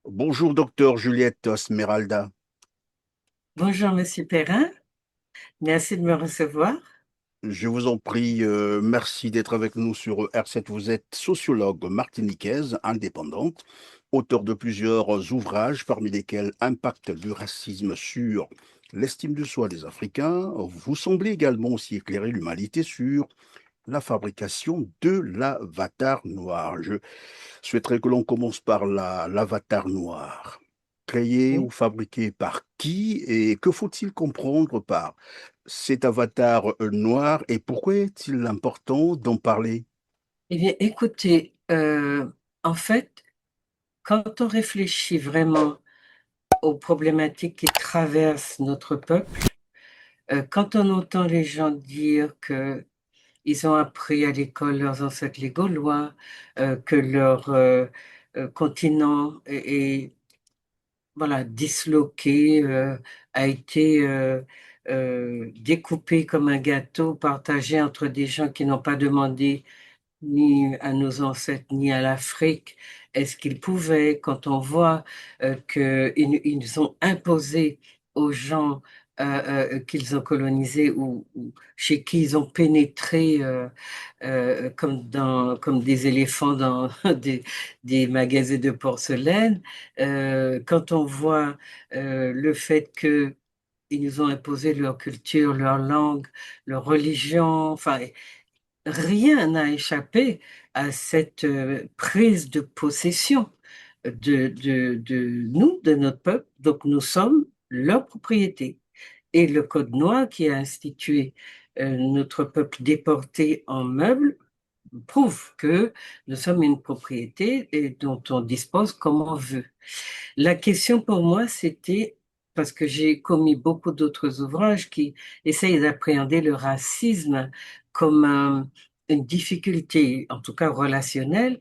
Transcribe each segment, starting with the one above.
Bonjour, docteur Juliette Smeralda. Bonjour, Monsieur Perrin. Merci de me recevoir. Je vous en prie, merci d'être avec nous sur R7. Vous êtes sociologue martiniquaise, indépendante, auteur de plusieurs ouvrages, parmi lesquels Impact du racisme sur l'estime de soi des Africains. Vous semblez également aussi éclairer l'humanité sur la fabrication de l'avatar noir. Je souhaiterais que l'on commence par l'avatar noir. Créé ou Oui. fabriqué par qui et que faut-il comprendre par cet avatar noir et pourquoi est-il important d'en parler? Eh bien, écoutez, en fait, quand on réfléchit vraiment aux problématiques qui traversent notre peuple, quand on entend les gens dire que ils ont appris à l'école leurs ancêtres les Gaulois, que leur continent est, voilà, disloqué, a été découpé comme un gâteau, partagé entre des gens qui n'ont pas demandé ni à nos ancêtres, ni à l'Afrique. Est-ce qu'ils pouvaient, quand on voit qu'ils ont imposé aux gens qu'ils ont colonisés ou chez qui ils ont pénétré comme des éléphants dans des magasins de porcelaine, quand on voit le fait que ils nous ont imposé leur culture, leur langue, leur religion, enfin, rien n'a échappé à cette prise de possession de nous, de notre peuple. Donc nous sommes leur propriété. Et le Code noir qui a institué notre peuple déporté en meubles prouve que nous sommes une propriété et dont on dispose comme on veut. La question pour moi, c'était, parce que j'ai commis beaucoup d'autres ouvrages qui essayent d'appréhender le racisme comme une difficulté, en tout cas relationnelle,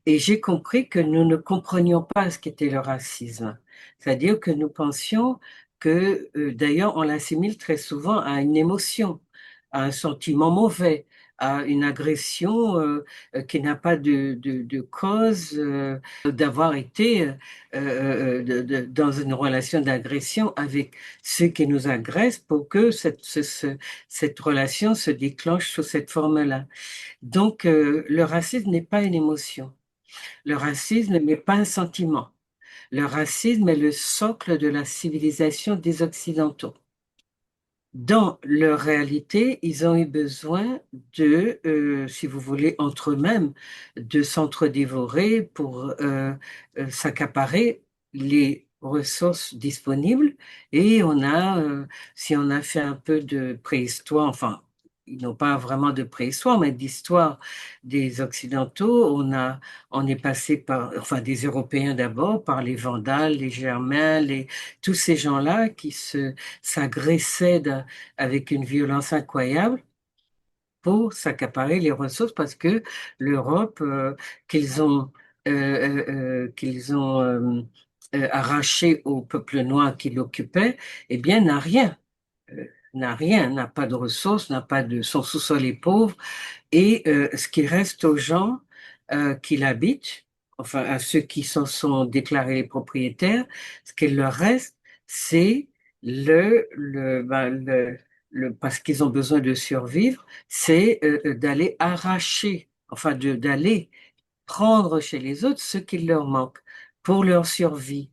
et j'ai compris que nous ne comprenions pas ce qu'était le racisme. C'est-à-dire que nous pensions que, d'ailleurs, on l'assimile très souvent à une émotion, à un sentiment mauvais, à une agression qui n'a pas de cause d'avoir été dans une relation d'agression avec ceux qui nous agressent pour que cette relation se déclenche sous cette forme-là. Donc, le racisme n'est pas une émotion. Le racisme n'est pas un sentiment. Le racisme est le socle de la civilisation des Occidentaux. Dans leur réalité, ils ont eu besoin si vous voulez, entre eux-mêmes, de s'entre-dévorer pour s'accaparer les ressources disponibles. Et si on a fait un peu de préhistoire, enfin, ils n'ont pas vraiment de préhistoire, mais d'histoire des Occidentaux, on est passé par, enfin, des Européens d'abord, par les Vandales, les Germains, tous ces gens-là qui s'agressaient avec une violence incroyable pour s'accaparer les ressources parce que l'Europe qu'ils ont arraché au peuple noir qui l'occupait, eh bien euh, n'a rien, n'a pas de ressources, n'a pas de, son sous-sol est pauvre et ce qui reste aux gens qui l'habitent, enfin à ceux qui s'en sont déclarés les propriétaires, ce qu'il leur reste, c'est parce qu'ils ont besoin de survivre, c'est d'aller arracher, enfin d'aller prendre chez les autres ce qui leur manque pour leur survie.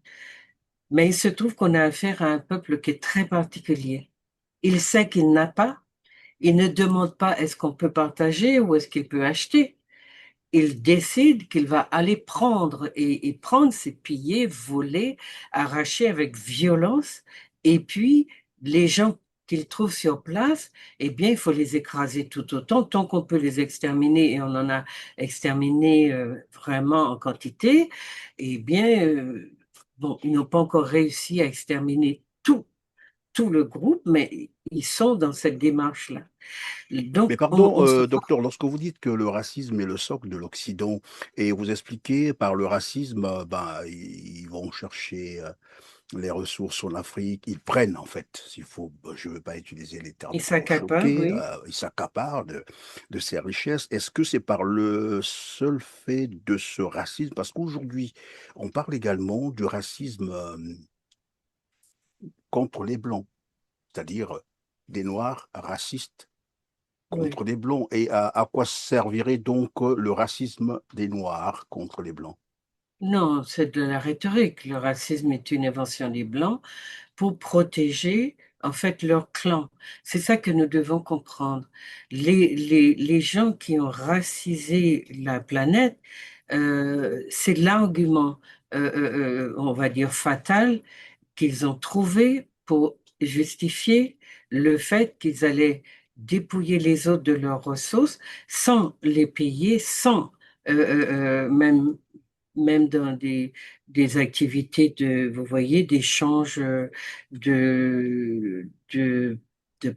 Mais il se trouve qu'on a affaire à un peuple qui est très particulier. Il sait qu'il n'a pas, il ne demande pas est-ce qu'on peut partager ou est-ce qu'il peut acheter. Il décide qu'il va aller prendre et prendre, c'est piller, voler, arracher avec violence. Et puis, les gens qu'il trouve sur place, eh bien, il faut les écraser tout autant, tant qu'on peut les exterminer, et on en a exterminé vraiment en quantité. Eh bien, bon, ils n'ont pas encore réussi à exterminer tout le groupe, mais ils sont dans cette démarche-là. Mais Donc, pardon, on se... docteur, lorsque vous dites que le racisme est le socle de l'Occident et vous expliquez par le racisme, ben, ils vont chercher les ressources en Afrique, ils prennent en fait, s'il faut, je ne veux pas utiliser les termes Il pour s'accapare, choquer, oui. ils s'accaparent de ces richesses. Est-ce que c'est par le seul fait de ce racisme? Parce qu'aujourd'hui, on parle également du racisme contre les Blancs, c'est-à-dire des Noirs racistes Oui. contre les Blancs. Et à quoi servirait donc le racisme des Noirs contre les Blancs? Non, c'est de la rhétorique. Le racisme est une invention des Blancs pour protéger en fait leur clan. C'est ça que nous devons comprendre. Les gens qui ont racisé la planète, c'est l'argument, on va dire, fatal qu'ils ont trouvé pour justifier le fait qu'ils allaient dépouiller les autres de leurs ressources sans les payer, sans même dans des activités vous voyez, d'échange de, de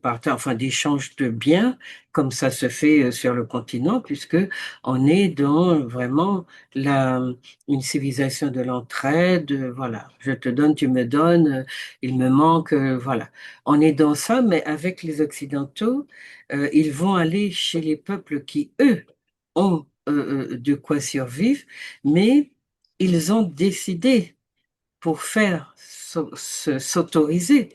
partage, enfin d'échange de biens, comme ça se fait sur le continent, puisque on est dans vraiment la, une civilisation de l'entraide, voilà. Je te donne, tu me donnes, il me manque, voilà. On est dans ça, mais avec les Occidentaux, ils vont aller chez les peuples qui, eux, ont de quoi survivre, mais ils ont décidé, pour faire s'autoriser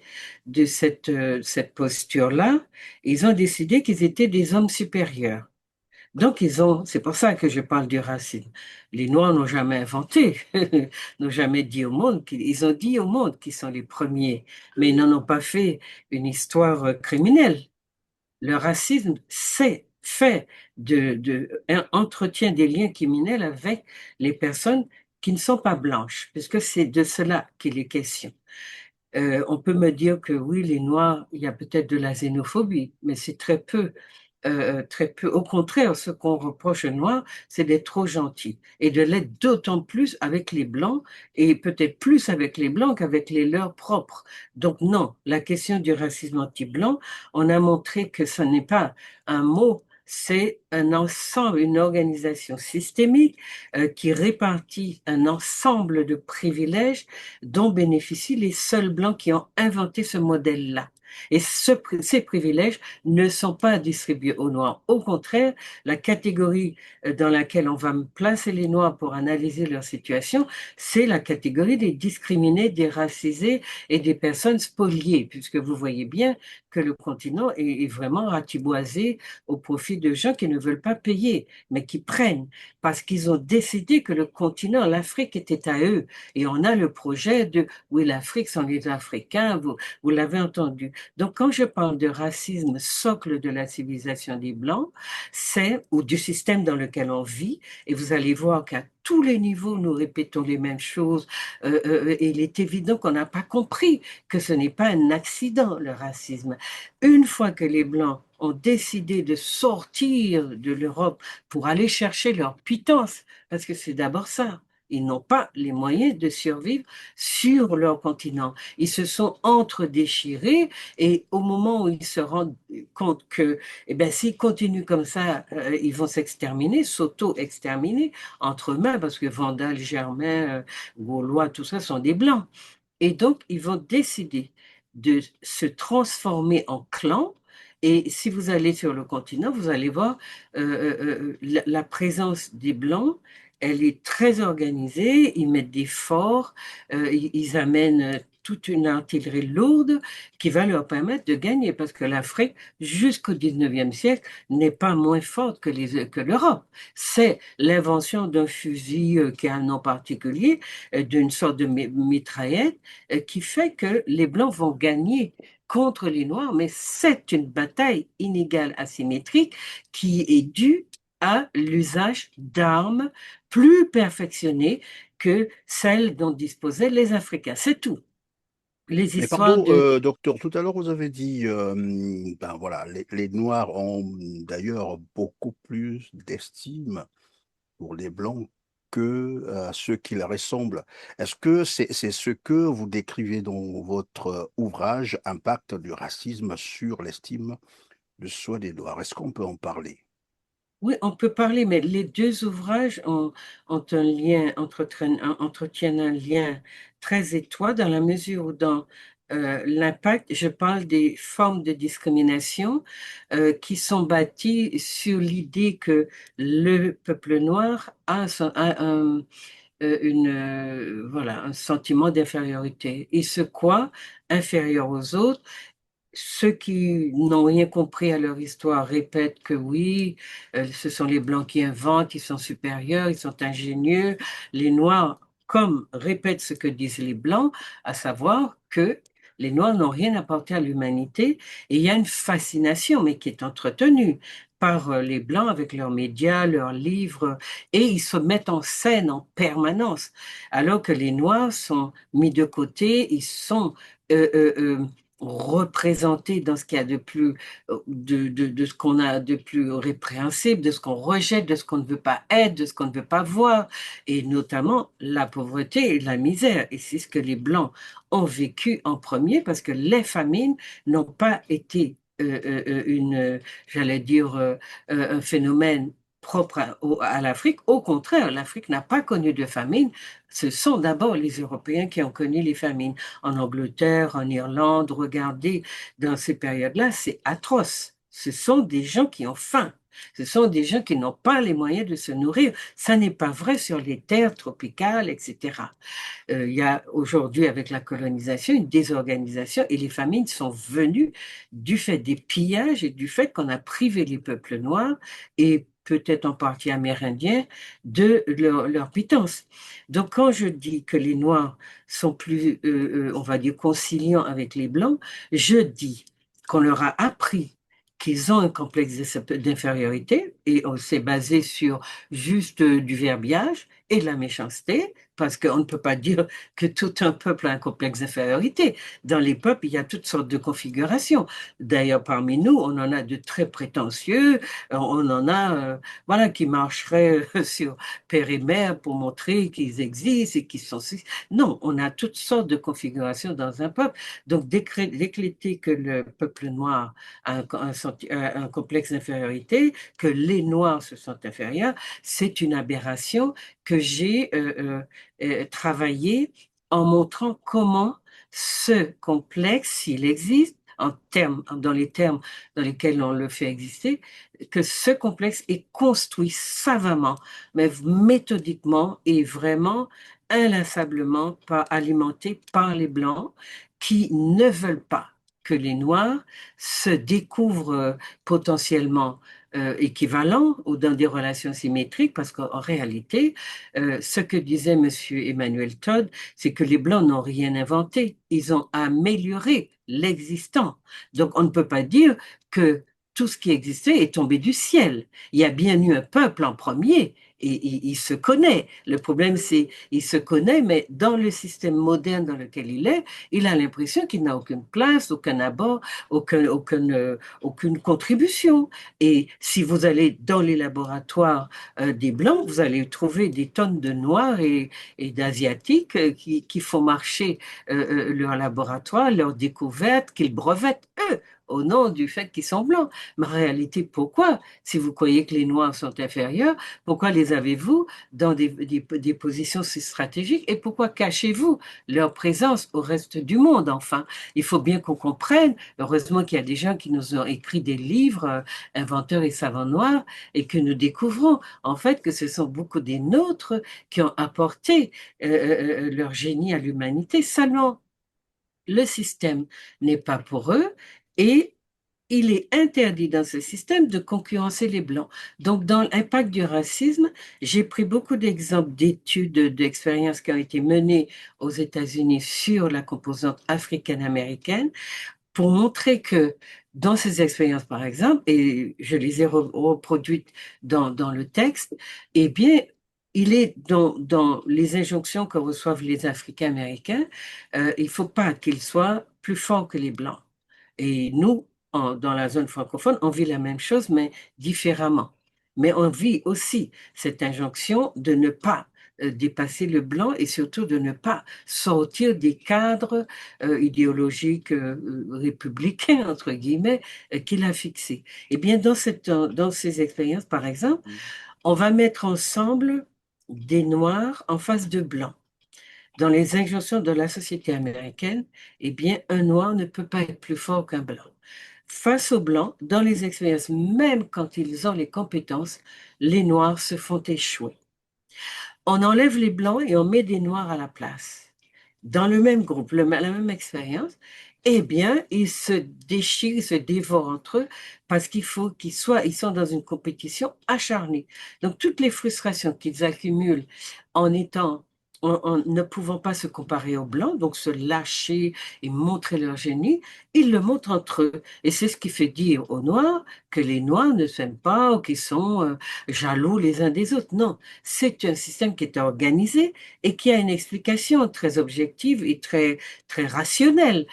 de cette posture-là, ils ont décidé qu'ils étaient des hommes supérieurs. Donc, c'est pour ça que je parle du racisme. Les Noirs n'ont jamais inventé, n'ont jamais dit au monde ils ont dit au monde qu'ils sont les premiers, mais ils n'en ont pas fait une histoire criminelle. Le racisme, c'est fait entretient des liens criminels avec les personnes qui ne sont pas blanches, puisque c'est de cela qu'il est question. On peut me dire que oui, les Noirs, il y a peut-être de la xénophobie, mais c'est très peu. Très peu. Au contraire, ce qu'on reproche aux Noirs, c'est d'être trop gentil et de l'être d'autant plus avec les Blancs et peut-être plus avec les Blancs qu'avec les leurs propres. Donc non, la question du racisme anti-blanc, on a montré que ce n'est pas un mot, c'est un ensemble, une organisation systémique qui répartit un ensemble de privilèges dont bénéficient les seuls Blancs qui ont inventé ce modèle-là. Et ces privilèges ne sont pas distribués aux Noirs. Au contraire, la catégorie dans laquelle on va placer les Noirs pour analyser leur situation, c'est la catégorie des discriminés, des racisés et des personnes spoliées, puisque vous voyez bien que le continent est vraiment ratiboisé au profit de gens qui ne veulent pas payer, mais qui prennent, parce qu'ils ont décidé que le continent, l'Afrique était à eux. Et on a le projet de, oui, l'Afrique sont les Africains, vous l'avez entendu. Donc, quand je parle de racisme, socle de la civilisation des Blancs, c'est, ou du système dans lequel on vit, et vous allez voir qu'à tous les niveaux, nous répétons les mêmes choses, et il est évident qu'on n'a pas compris que ce n'est pas un accident, le racisme. Une fois que les Blancs ont décidé de sortir de l'Europe pour aller chercher leur pitance, parce que c'est d'abord ça, ils n'ont pas les moyens de survivre sur leur continent. Ils se sont entre-déchirés et au moment où ils se rendent compte que, eh ben, s'ils continuent comme ça, ils vont s'exterminer, s'auto-exterminer entre eux-mêmes, parce que Vandal, Germain, Gaulois, tout ça sont des Blancs. Et donc, ils vont décider de se transformer en clan. Et si vous allez sur le continent, vous allez voir la présence des Blancs, elle est très organisée. Ils mettent des forts, ils amènent toute une artillerie lourde qui va leur permettre de gagner, parce que l'Afrique, jusqu'au 19e siècle, n'est pas moins forte que l'Europe. C'est l'invention d'un fusil qui a un nom particulier, d'une sorte de mitraillette qui fait que les Blancs vont gagner contre les Noirs, mais c'est une bataille inégale, asymétrique, qui est due à l'usage d'armes plus perfectionnées que celles dont disposaient les Africains. C'est tout. Les Mais histoires pardon, de... docteur, tout à l'heure vous avez dit, ben voilà, les Noirs ont d'ailleurs beaucoup plus d'estime pour les Blancs que ceux qui leur ressemblent. Est-ce que c'est ce que vous décrivez dans votre ouvrage, Impact du racisme sur l'estime de soi des Noirs? Est-ce qu'on peut en parler? Oui, on peut parler, mais les deux ouvrages ont un lien, entretiennent un lien très étroit dans la mesure où dans l'impact, je parle des formes de discrimination qui sont bâties sur l'idée que le peuple noir voilà, un sentiment d'infériorité. Il se croit inférieur aux autres. Ceux qui n'ont rien compris à leur histoire répètent que oui, ce sont les Blancs qui inventent, ils sont supérieurs, ils sont ingénieux. Les Noirs, comme répètent ce que disent les Blancs, à savoir que les Noirs n'ont rien apporté à l'humanité. Et il y a une fascination, mais qui est entretenue par les Blancs avec leurs médias, leurs livres, et ils se mettent en scène en permanence, alors que les Noirs sont mis de côté, ils sont euh, euh, euh, représenté dans ce qu'il y a de plus, de ce qu'on a de plus répréhensible, de ce qu'on rejette, de ce qu'on ne veut pas être, de ce qu'on ne veut pas voir, et notamment la pauvreté et la misère. Et c'est ce que les Blancs ont vécu en premier parce que les famines n'ont pas été j'allais dire, un phénomène propre à l'Afrique. Au contraire, l'Afrique n'a pas connu de famine. Ce sont d'abord les Européens qui ont connu les famines en Angleterre, en Irlande. Regardez, dans ces périodes-là, c'est atroce. Ce sont des gens qui ont faim. Ce sont des gens qui n'ont pas les moyens de se nourrir. Ça n'est pas vrai sur les terres tropicales, etc. Il y a aujourd'hui, avec la colonisation, une désorganisation et les famines sont venues du fait des pillages et du fait qu'on a privé les peuples noirs et peut-être en partie amérindiens de leur pitance. Donc, quand je dis que les Noirs sont plus, on va dire, conciliants avec les Blancs, je dis qu'on leur a appris qu'ils ont un complexe d'infériorité et on s'est basé sur juste du verbiage et de la méchanceté, parce qu'on ne peut pas dire que tout un peuple a un complexe d'infériorité. Dans les peuples, il y a toutes sortes de configurations. D'ailleurs, parmi nous, on en a de très prétentieux, on en a voilà, qui marcheraient sur père et mère pour montrer qu'ils existent et qu'ils sont... Non, on a toutes sortes de configurations dans un peuple. Donc, décréter que le peuple noir a un complexe d'infériorité, que les Noirs se sentent inférieurs, c'est une aberration que j'ai travaillé en montrant comment ce complexe, s'il existe, dans les termes dans lesquels on le fait exister, que ce complexe est construit savamment, mais méthodiquement et vraiment inlassablement alimenté par les Blancs qui ne veulent pas que les Noirs se découvrent potentiellement équivalents ou dans des relations symétriques, parce qu'en réalité, ce que disait Monsieur Emmanuel Todd, c'est que les Blancs n'ont rien inventé, ils ont amélioré l'existant. Donc on ne peut pas dire que tout ce qui existait est tombé du ciel. Il y a bien eu un peuple en premier et il se connaît. Le problème, c'est il se connaît, mais dans le système moderne dans lequel il est, il a l'impression qu'il n'a aucune place, aucun abord, aucune contribution. Et si vous allez dans les laboratoires des Blancs, vous allez trouver des tonnes de Noirs et d'Asiatiques qui font marcher leur laboratoire, leurs découvertes, qu'ils brevettent eux au nom du fait qu'ils sont blancs. Mais en réalité, pourquoi, si vous croyez que les Noirs sont inférieurs, pourquoi les avez-vous dans des positions si stratégiques et pourquoi cachez-vous leur présence au reste du monde? Enfin, il faut bien qu'on comprenne, heureusement qu'il y a des gens qui nous ont écrit des livres, Inventeurs et savants noirs, et que nous découvrons en fait que ce sont beaucoup des nôtres qui ont apporté leur génie à l'humanité. Seulement, le système n'est pas pour eux et il est interdit dans ce système de concurrencer les Blancs. Donc, dans l'impact du racisme, j'ai pris beaucoup d'exemples d'études, d'expériences qui ont été menées aux États-Unis sur la composante africaine-américaine pour montrer que dans ces expériences, par exemple, et je les ai reproduites dans le texte, eh bien, il est dans les injonctions que reçoivent les Africains américains, il ne faut pas qu'ils soient plus forts que les Blancs. Et nous, dans la zone francophone, on vit la même chose, mais différemment. Mais on vit aussi cette injonction de ne pas dépasser le blanc et surtout de ne pas sortir des cadres idéologiques républicains, entre guillemets, qu'il a fixés. Eh bien, dans ces expériences, par exemple, on va mettre ensemble des noirs en face de blancs. Dans les injonctions de la société américaine, eh bien, un noir ne peut pas être plus fort qu'un blanc. Face aux blancs, dans les expériences, même quand ils ont les compétences, les noirs se font échouer. On enlève les blancs et on met des noirs à la place. Dans le même groupe, la même expérience, eh bien, ils se déchirent, ils se dévorent entre eux parce qu'il faut ils sont dans une compétition acharnée. Donc, toutes les frustrations qu'ils accumulent en étant, en ne pouvant pas se comparer aux blancs, donc se lâcher et montrer leur génie, ils le montrent entre eux. Et c'est ce qui fait dire aux noirs que les noirs ne s'aiment pas ou qu'ils sont jaloux les uns des autres. Non, c'est un système qui est organisé et qui a une explication très objective et très rationnelle.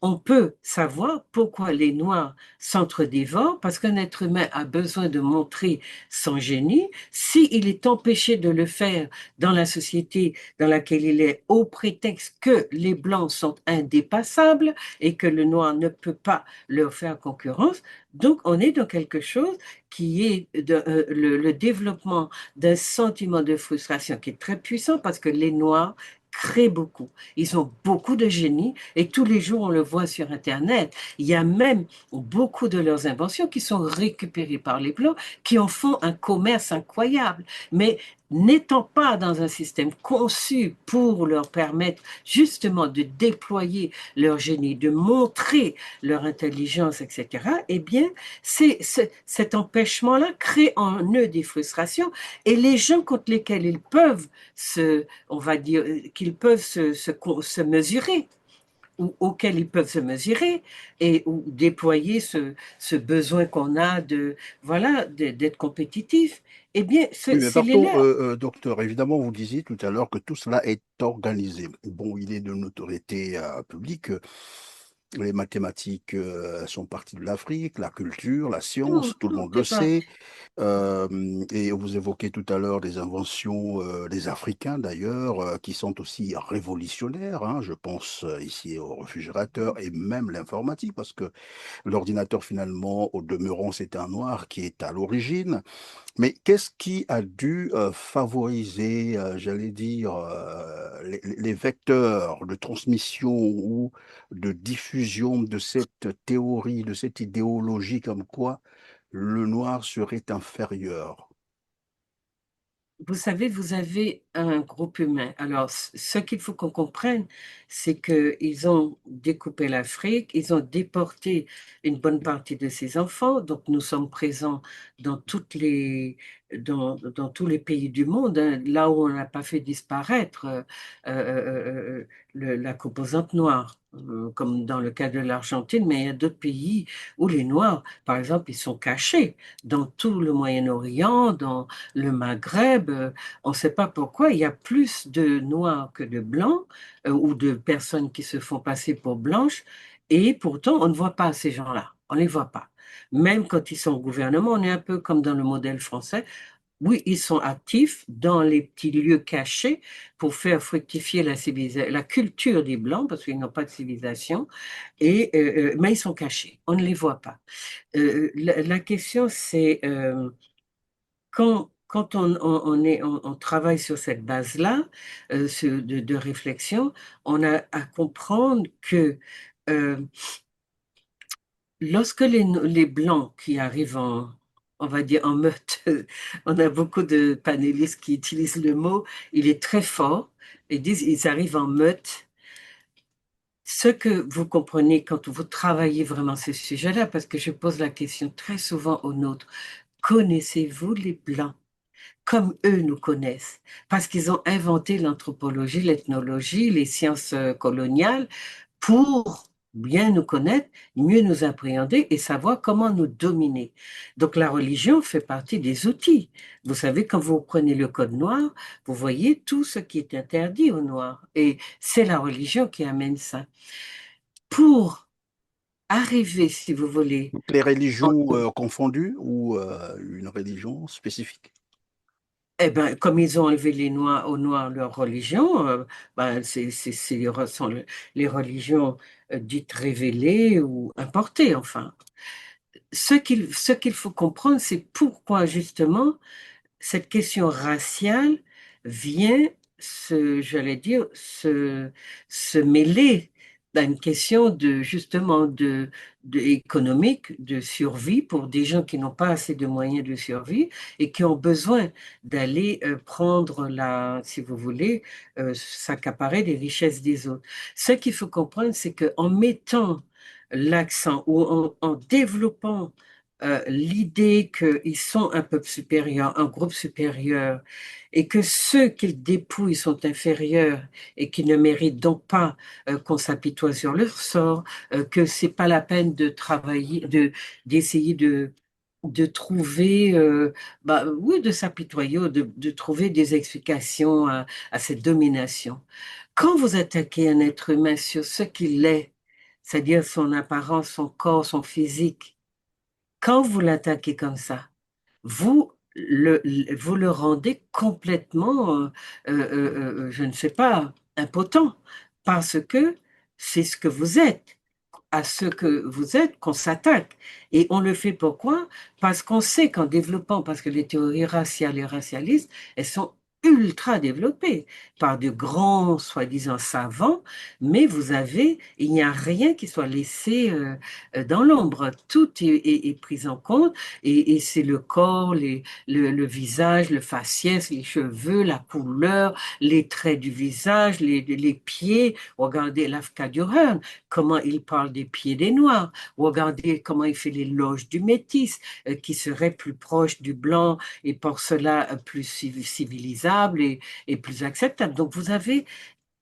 On peut savoir pourquoi les Noirs s'entre-dévorent, parce qu'un être humain a besoin de montrer son génie. S'il est empêché de le faire dans la société dans laquelle il est, au prétexte que les Blancs sont indépassables et que le Noir ne peut pas leur faire concurrence, donc on est dans quelque chose qui est le développement d'un sentiment de frustration qui est très puissant parce que les Noirs créent beaucoup. Ils ont beaucoup de génie et tous les jours, on le voit sur Internet. Il y a même beaucoup de leurs inventions qui sont récupérées par les Blancs, qui en font un commerce incroyable. Mais n'étant pas dans un système conçu pour leur permettre justement de déployer leur génie, de montrer leur intelligence, etc., eh bien, cet empêchement-là crée en eux des frustrations et les gens contre lesquels ils peuvent on va dire, qu'ils peuvent se mesurer ou auxquels ils peuvent se mesurer et ou déployer ce besoin qu'on a voilà, d'être compétitif, eh bien, Oui, mais c'est les partons, leurs. docteur. Évidemment, vous disiez tout à l'heure que tout cela est organisé. Bon, il est de notoriété publique. Les mathématiques sont parties de l'Afrique, la culture, la science, Non, tout le non, monde le c'est pas. sait. Et vous évoquez tout à l'heure des inventions des Africains d'ailleurs, qui sont aussi révolutionnaires, hein. Je pense ici au réfrigérateur et même l'informatique, parce que l'ordinateur finalement, au demeurant, c'est un noir qui est à l'origine. Mais qu'est-ce qui a dû favoriser, j'allais dire, les vecteurs de transmission ou de diffusion de cette théorie, de cette idéologie comme quoi le noir serait inférieur? Vous savez, vous avez un groupe humain. Alors, ce qu'il faut qu'on comprenne, c'est qu'ils ont découpé l'Afrique, ils ont déporté une bonne partie de ses enfants. Donc, nous sommes présents dans dans tous les pays du monde, hein, là où on n'a pas fait disparaître la composante noire, comme dans le cas de l'Argentine, mais il y a d'autres pays où les Noirs, par exemple, ils sont cachés dans tout le Moyen-Orient, dans le Maghreb, on ne sait pas pourquoi, il y a plus de noirs que de blancs ou de personnes qui se font passer pour blanches et pourtant on ne voit pas ces gens-là, on ne les voit pas. Même quand ils sont au gouvernement, on est un peu comme dans le modèle français. Oui, ils sont actifs dans les petits lieux cachés pour faire fructifier la culture des Blancs, parce qu'ils n'ont pas de civilisation, mais ils sont cachés, on ne les voit pas. La question, c'est quand on travaille sur cette base-là de réflexion, on a à comprendre que euh, lorsque les Blancs qui arrivent on va dire en meute, on a beaucoup de panélistes qui utilisent le mot, il est très fort, ils disent ils arrivent en meute. Ce que vous comprenez quand vous travaillez vraiment ce sujet-là, parce que je pose la question très souvent aux nôtres, connaissez-vous les Blancs? Comme eux nous connaissent, parce qu'ils ont inventé l'anthropologie, l'ethnologie, les sciences coloniales pour bien nous connaître, mieux nous appréhender et savoir comment nous dominer. Donc la religion fait partie des outils. Vous savez, quand vous prenez le code noir, vous voyez tout ce qui est interdit aux noirs. Et c'est la religion qui amène ça. Pour arriver, si vous voulez, Toutes les religions confondues ou une religion spécifique? Eh ben, comme ils ont enlevé les Noirs aux Noirs leur religion, ben, sont les religions dites révélées ou importées, enfin. Ce qu'il faut comprendre, c'est pourquoi justement cette question raciale vient j'allais dire, se mêler à une question de, justement, économique, de survie pour des gens qui n'ont pas assez de moyens de survie et qui ont besoin d'aller prendre si vous voulez, s'accaparer des richesses des autres. Ce qu'il faut comprendre, c'est qu'en mettant l'accent ou en développant l'idée qu'ils sont un peuple supérieur, un groupe supérieur, et que ceux qu'ils dépouillent sont inférieurs et qui ne méritent donc pas qu'on s'apitoie sur leur sort, que c'est pas la peine de travailler, d'essayer de trouver, bah, oui, de s'apitoyer, de trouver des explications à cette domination. Quand vous attaquez un être humain sur ce qu'il est, c'est-à-dire son apparence, son corps, son physique, quand vous l'attaquez comme ça, vous le rendez complètement, je ne sais pas, impotent, parce que c'est ce que vous êtes, à ce que vous êtes qu'on s'attaque. Et on le fait pourquoi? Parce qu'on sait qu'en développant, parce que les théories raciales et racialistes, elles sont ultra développées par de grands, soi-disant savants, mais il n'y a rien qui soit laissé dans l'ombre. Tout est pris en compte et c'est le corps, le visage, le faciès, les cheveux, la couleur, les traits du visage, les pieds. Regardez Lafka Durand, comment il parle des pieds des Noirs. Regardez comment il fait l'éloge du métis, qui serait plus proche du blanc et pour cela plus civilisable et plus acceptable. Donc vous avez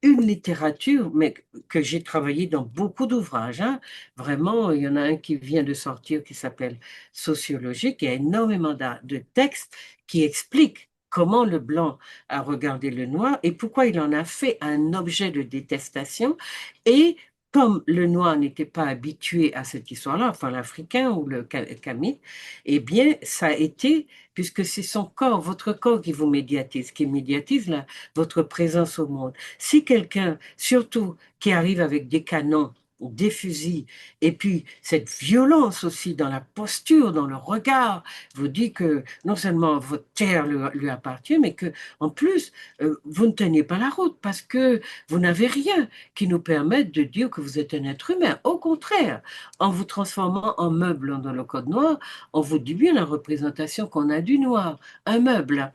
une littérature, mais que j'ai travaillé dans beaucoup d'ouvrages, hein. Vraiment, il y en a un qui vient de sortir qui s'appelle Sociologique. Il y a énormément de textes qui expliquent comment le blanc a regardé le noir et pourquoi il en a fait un objet de détestation. Et comme le noir n'était pas habitué à cette histoire-là, enfin l'Africain ou le Camille, eh bien, ça a été, puisque c'est son corps, votre corps qui médiatise votre présence au monde. Si quelqu'un, surtout qui arrive avec des canons, des fusils, et puis cette violence aussi dans la posture, dans le regard, vous dit que non seulement votre terre lui appartient, mais que en plus, vous ne tenez pas la route parce que vous n'avez rien qui nous permette de dire que vous êtes un être humain. Au contraire, en vous transformant en meuble dans le code noir, on vous dit bien la représentation qu'on a du noir, un meuble.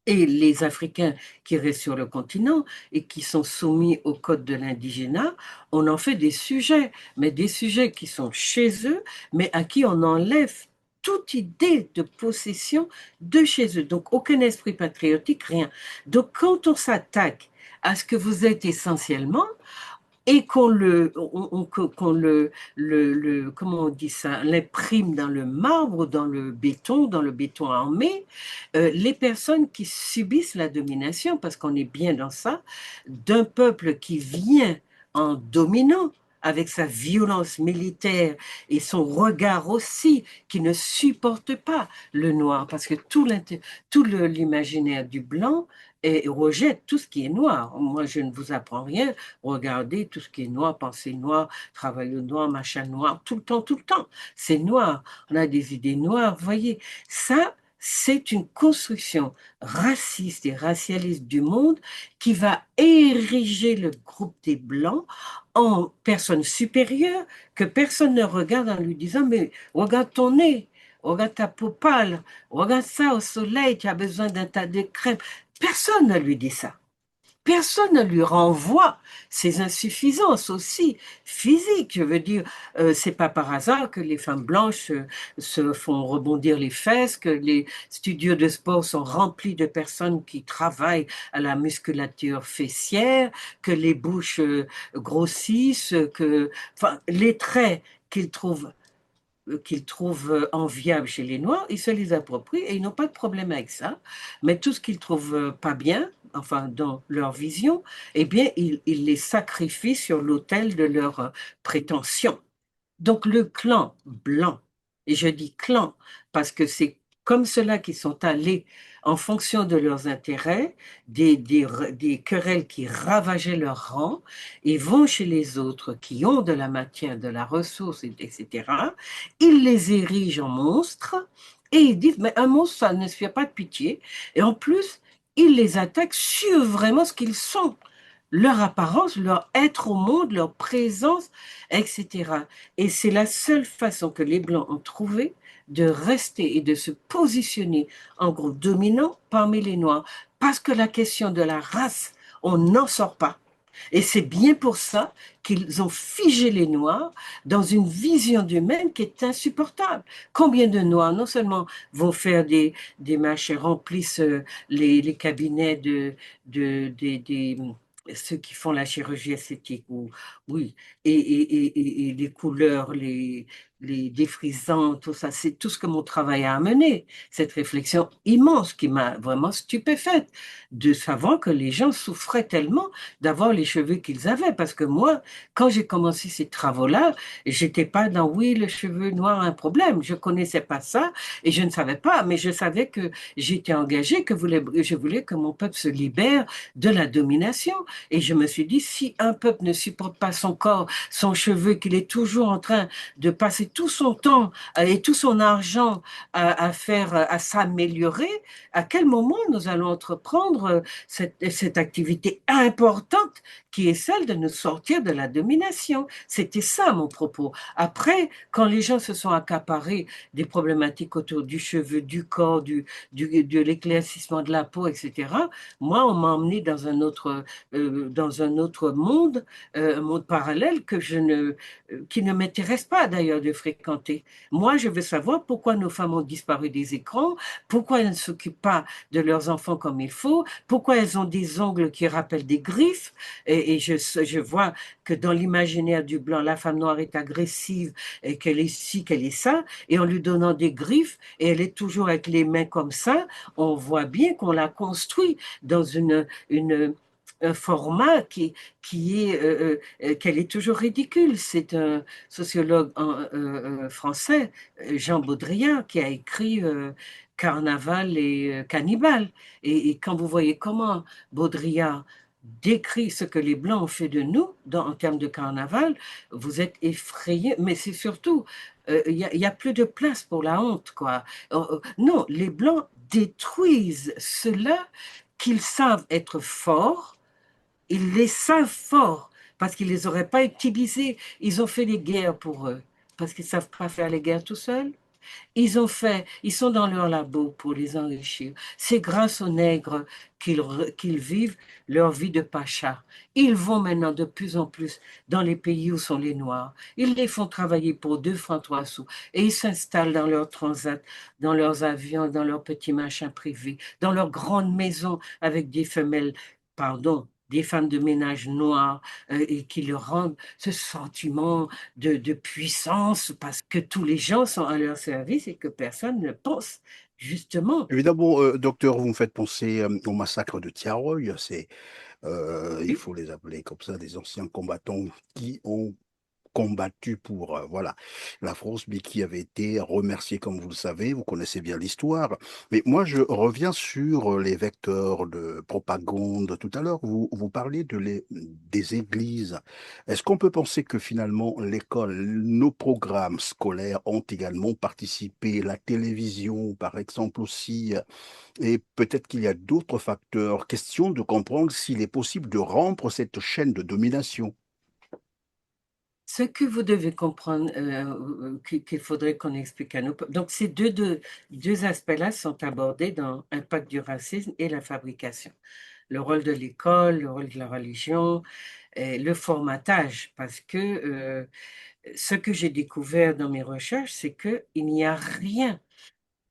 Et les Africains qui restent sur le continent et qui sont soumis au code de l'indigénat, on en fait des sujets, mais des sujets qui sont chez eux, mais à qui on enlève toute idée de possession de chez eux. Donc aucun esprit patriotique, rien. Donc quand on s'attaque à ce que vous êtes essentiellement, et qu'on comment on dit ça, l'imprime dans le marbre, dans le béton armé, les personnes qui subissent la domination, parce qu'on est bien dans ça, d'un peuple qui vient en dominant avec sa violence militaire et son regard aussi, qui ne supporte pas le noir, parce que l'imaginaire du blanc rejette tout ce qui est noir. Moi, je ne vous apprends rien. Regardez tout ce qui est noir, pensée noire, travail au noir, machin noir, tout le temps, tout le temps. C'est noir. On a des idées noires. Vous voyez, ça, c'est une construction raciste et racialiste du monde qui va ériger le groupe des Blancs en personne supérieure que personne ne regarde en lui disant, mais regarde ton nez, regarde ta peau pâle, regarde ça au soleil, tu as besoin d'un tas de crème. Personne ne lui dit ça. Personne ne lui renvoie ses insuffisances aussi physiques. Je veux dire, c'est pas par hasard que les femmes blanches se font rebondir les fesses, que les studios de sport sont remplis de personnes qui travaillent à la musculature fessière, que les bouches grossissent, enfin, les traits qu'ils trouvent enviables chez les Noirs, ils se les approprient et ils n'ont pas de problème avec ça. Mais tout ce qu'ils trouvent pas bien, enfin dans leur vision, eh bien, ils les sacrifient sur l'autel de leurs prétentions. Donc le clan blanc, et je dis clan parce que c'est comme ceux-là qui sont allés en fonction de leurs intérêts, des querelles qui ravageaient leur rang, ils vont chez les autres qui ont de la matière, de la ressource, etc. Ils les érigent en monstres et ils disent, mais un monstre, ça ne se fait pas de pitié. Et en plus, ils les attaquent sur vraiment ce qu'ils sont, leur apparence, leur être au monde, leur présence, etc. Et c'est la seule façon que les Blancs ont trouvé de rester et de se positionner en groupe dominant parmi les Noirs. Parce que la question de la race, on n'en sort pas. Et c'est bien pour ça qu'ils ont figé les Noirs dans une vision d'eux-mêmes qui est insupportable. Combien de Noirs, non seulement vont faire des marches et remplissent les cabinets des ceux qui font la chirurgie esthétique, ou, oui, et les couleurs, les défrisants, tout ça, c'est tout ce que mon travail a amené. Cette réflexion immense qui m'a vraiment stupéfaite de savoir que les gens souffraient tellement d'avoir les cheveux qu'ils avaient. Parce que moi, quand j'ai commencé ces travaux-là, j'étais pas dans oui, le cheveu noir, un problème. Je connaissais pas ça et je ne savais pas, mais je savais que j'étais engagée, je voulais que mon peuple se libère de la domination. Et je me suis dit, si un peuple ne supporte pas son corps, son cheveu, qu'il est toujours en train de passer tout son temps et tout son argent à s'améliorer, à quel moment nous allons entreprendre cette activité importante qui est celle de nous sortir de la domination. C'était ça mon propos. Après, quand les gens se sont accaparés des problématiques autour du cheveu, du corps, de l'éclaircissement de la peau, etc., moi, on m'a emmené dans un autre monde, un monde parallèle qui ne m'intéresse pas d'ailleurs de fréquenter. Moi, je veux savoir pourquoi nos femmes ont disparu des écrans, pourquoi elles ne s'occupent pas de leurs enfants comme il faut, pourquoi elles ont des ongles qui rappellent des griffes. Et je vois que dans l'imaginaire du blanc, la femme noire est agressive et qu'elle est ci, qu'elle est ça. Et en lui donnant des griffes, et elle est toujours avec les mains comme ça, on voit bien qu'on l'a construit dans un format qui est qu'elle est toujours ridicule. C'est un sociologue français, Jean Baudrillard, qui a écrit Carnaval et Cannibale. Et quand vous voyez comment Baudrillard décrit ce que les Blancs ont fait de nous en termes de carnaval, vous êtes effrayé, mais c'est surtout, y a plus de place pour la honte, quoi. Non, les Blancs détruisent cela qu'ils savent être forts, ils les savent forts, parce qu'ils ne les auraient pas utilisés. Ils ont fait les guerres pour eux, parce qu'ils ne savent pas faire les guerres tout seuls. Ils sont dans leur labo pour les enrichir. C'est grâce aux nègres qu'ils vivent leur vie de pacha. Ils vont maintenant de plus en plus dans les pays où sont les Noirs. Ils les font travailler pour 2 francs 3 sous et ils s'installent dans leurs transats, dans leurs avions, dans leurs petits machins privés, dans leurs grandes maisons avec des femelles, pardon, des femmes de ménage noires et qui leur rendent ce sentiment de puissance parce que tous les gens sont à leur service et que personne ne pense justement. Évidemment, docteur, vous me faites penser au massacre de Tiaroy. Il Oui. faut les appeler comme ça, des anciens combattants qui ont combattu pour voilà la France, mais qui avait été remercié, comme vous le savez, vous connaissez bien l'histoire. Mais moi, je reviens sur les vecteurs de propagande. Tout à l'heure, vous parliez des églises. Est-ce qu'on peut penser que finalement l'école, nos programmes scolaires ont également participé, la télévision, par exemple aussi, et peut-être qu'il y a d'autres facteurs. Question de comprendre s'il est possible de rompre cette chaîne de domination. Ce que vous devez comprendre, qu'il faudrait qu'on explique à nous. Donc, ces deux aspects-là sont abordés dans Impact du racisme et la fabrication. Le rôle de l'école, le rôle de la religion, et le formatage, parce que ce que j'ai découvert dans mes recherches, c'est qu'il n'y a rien,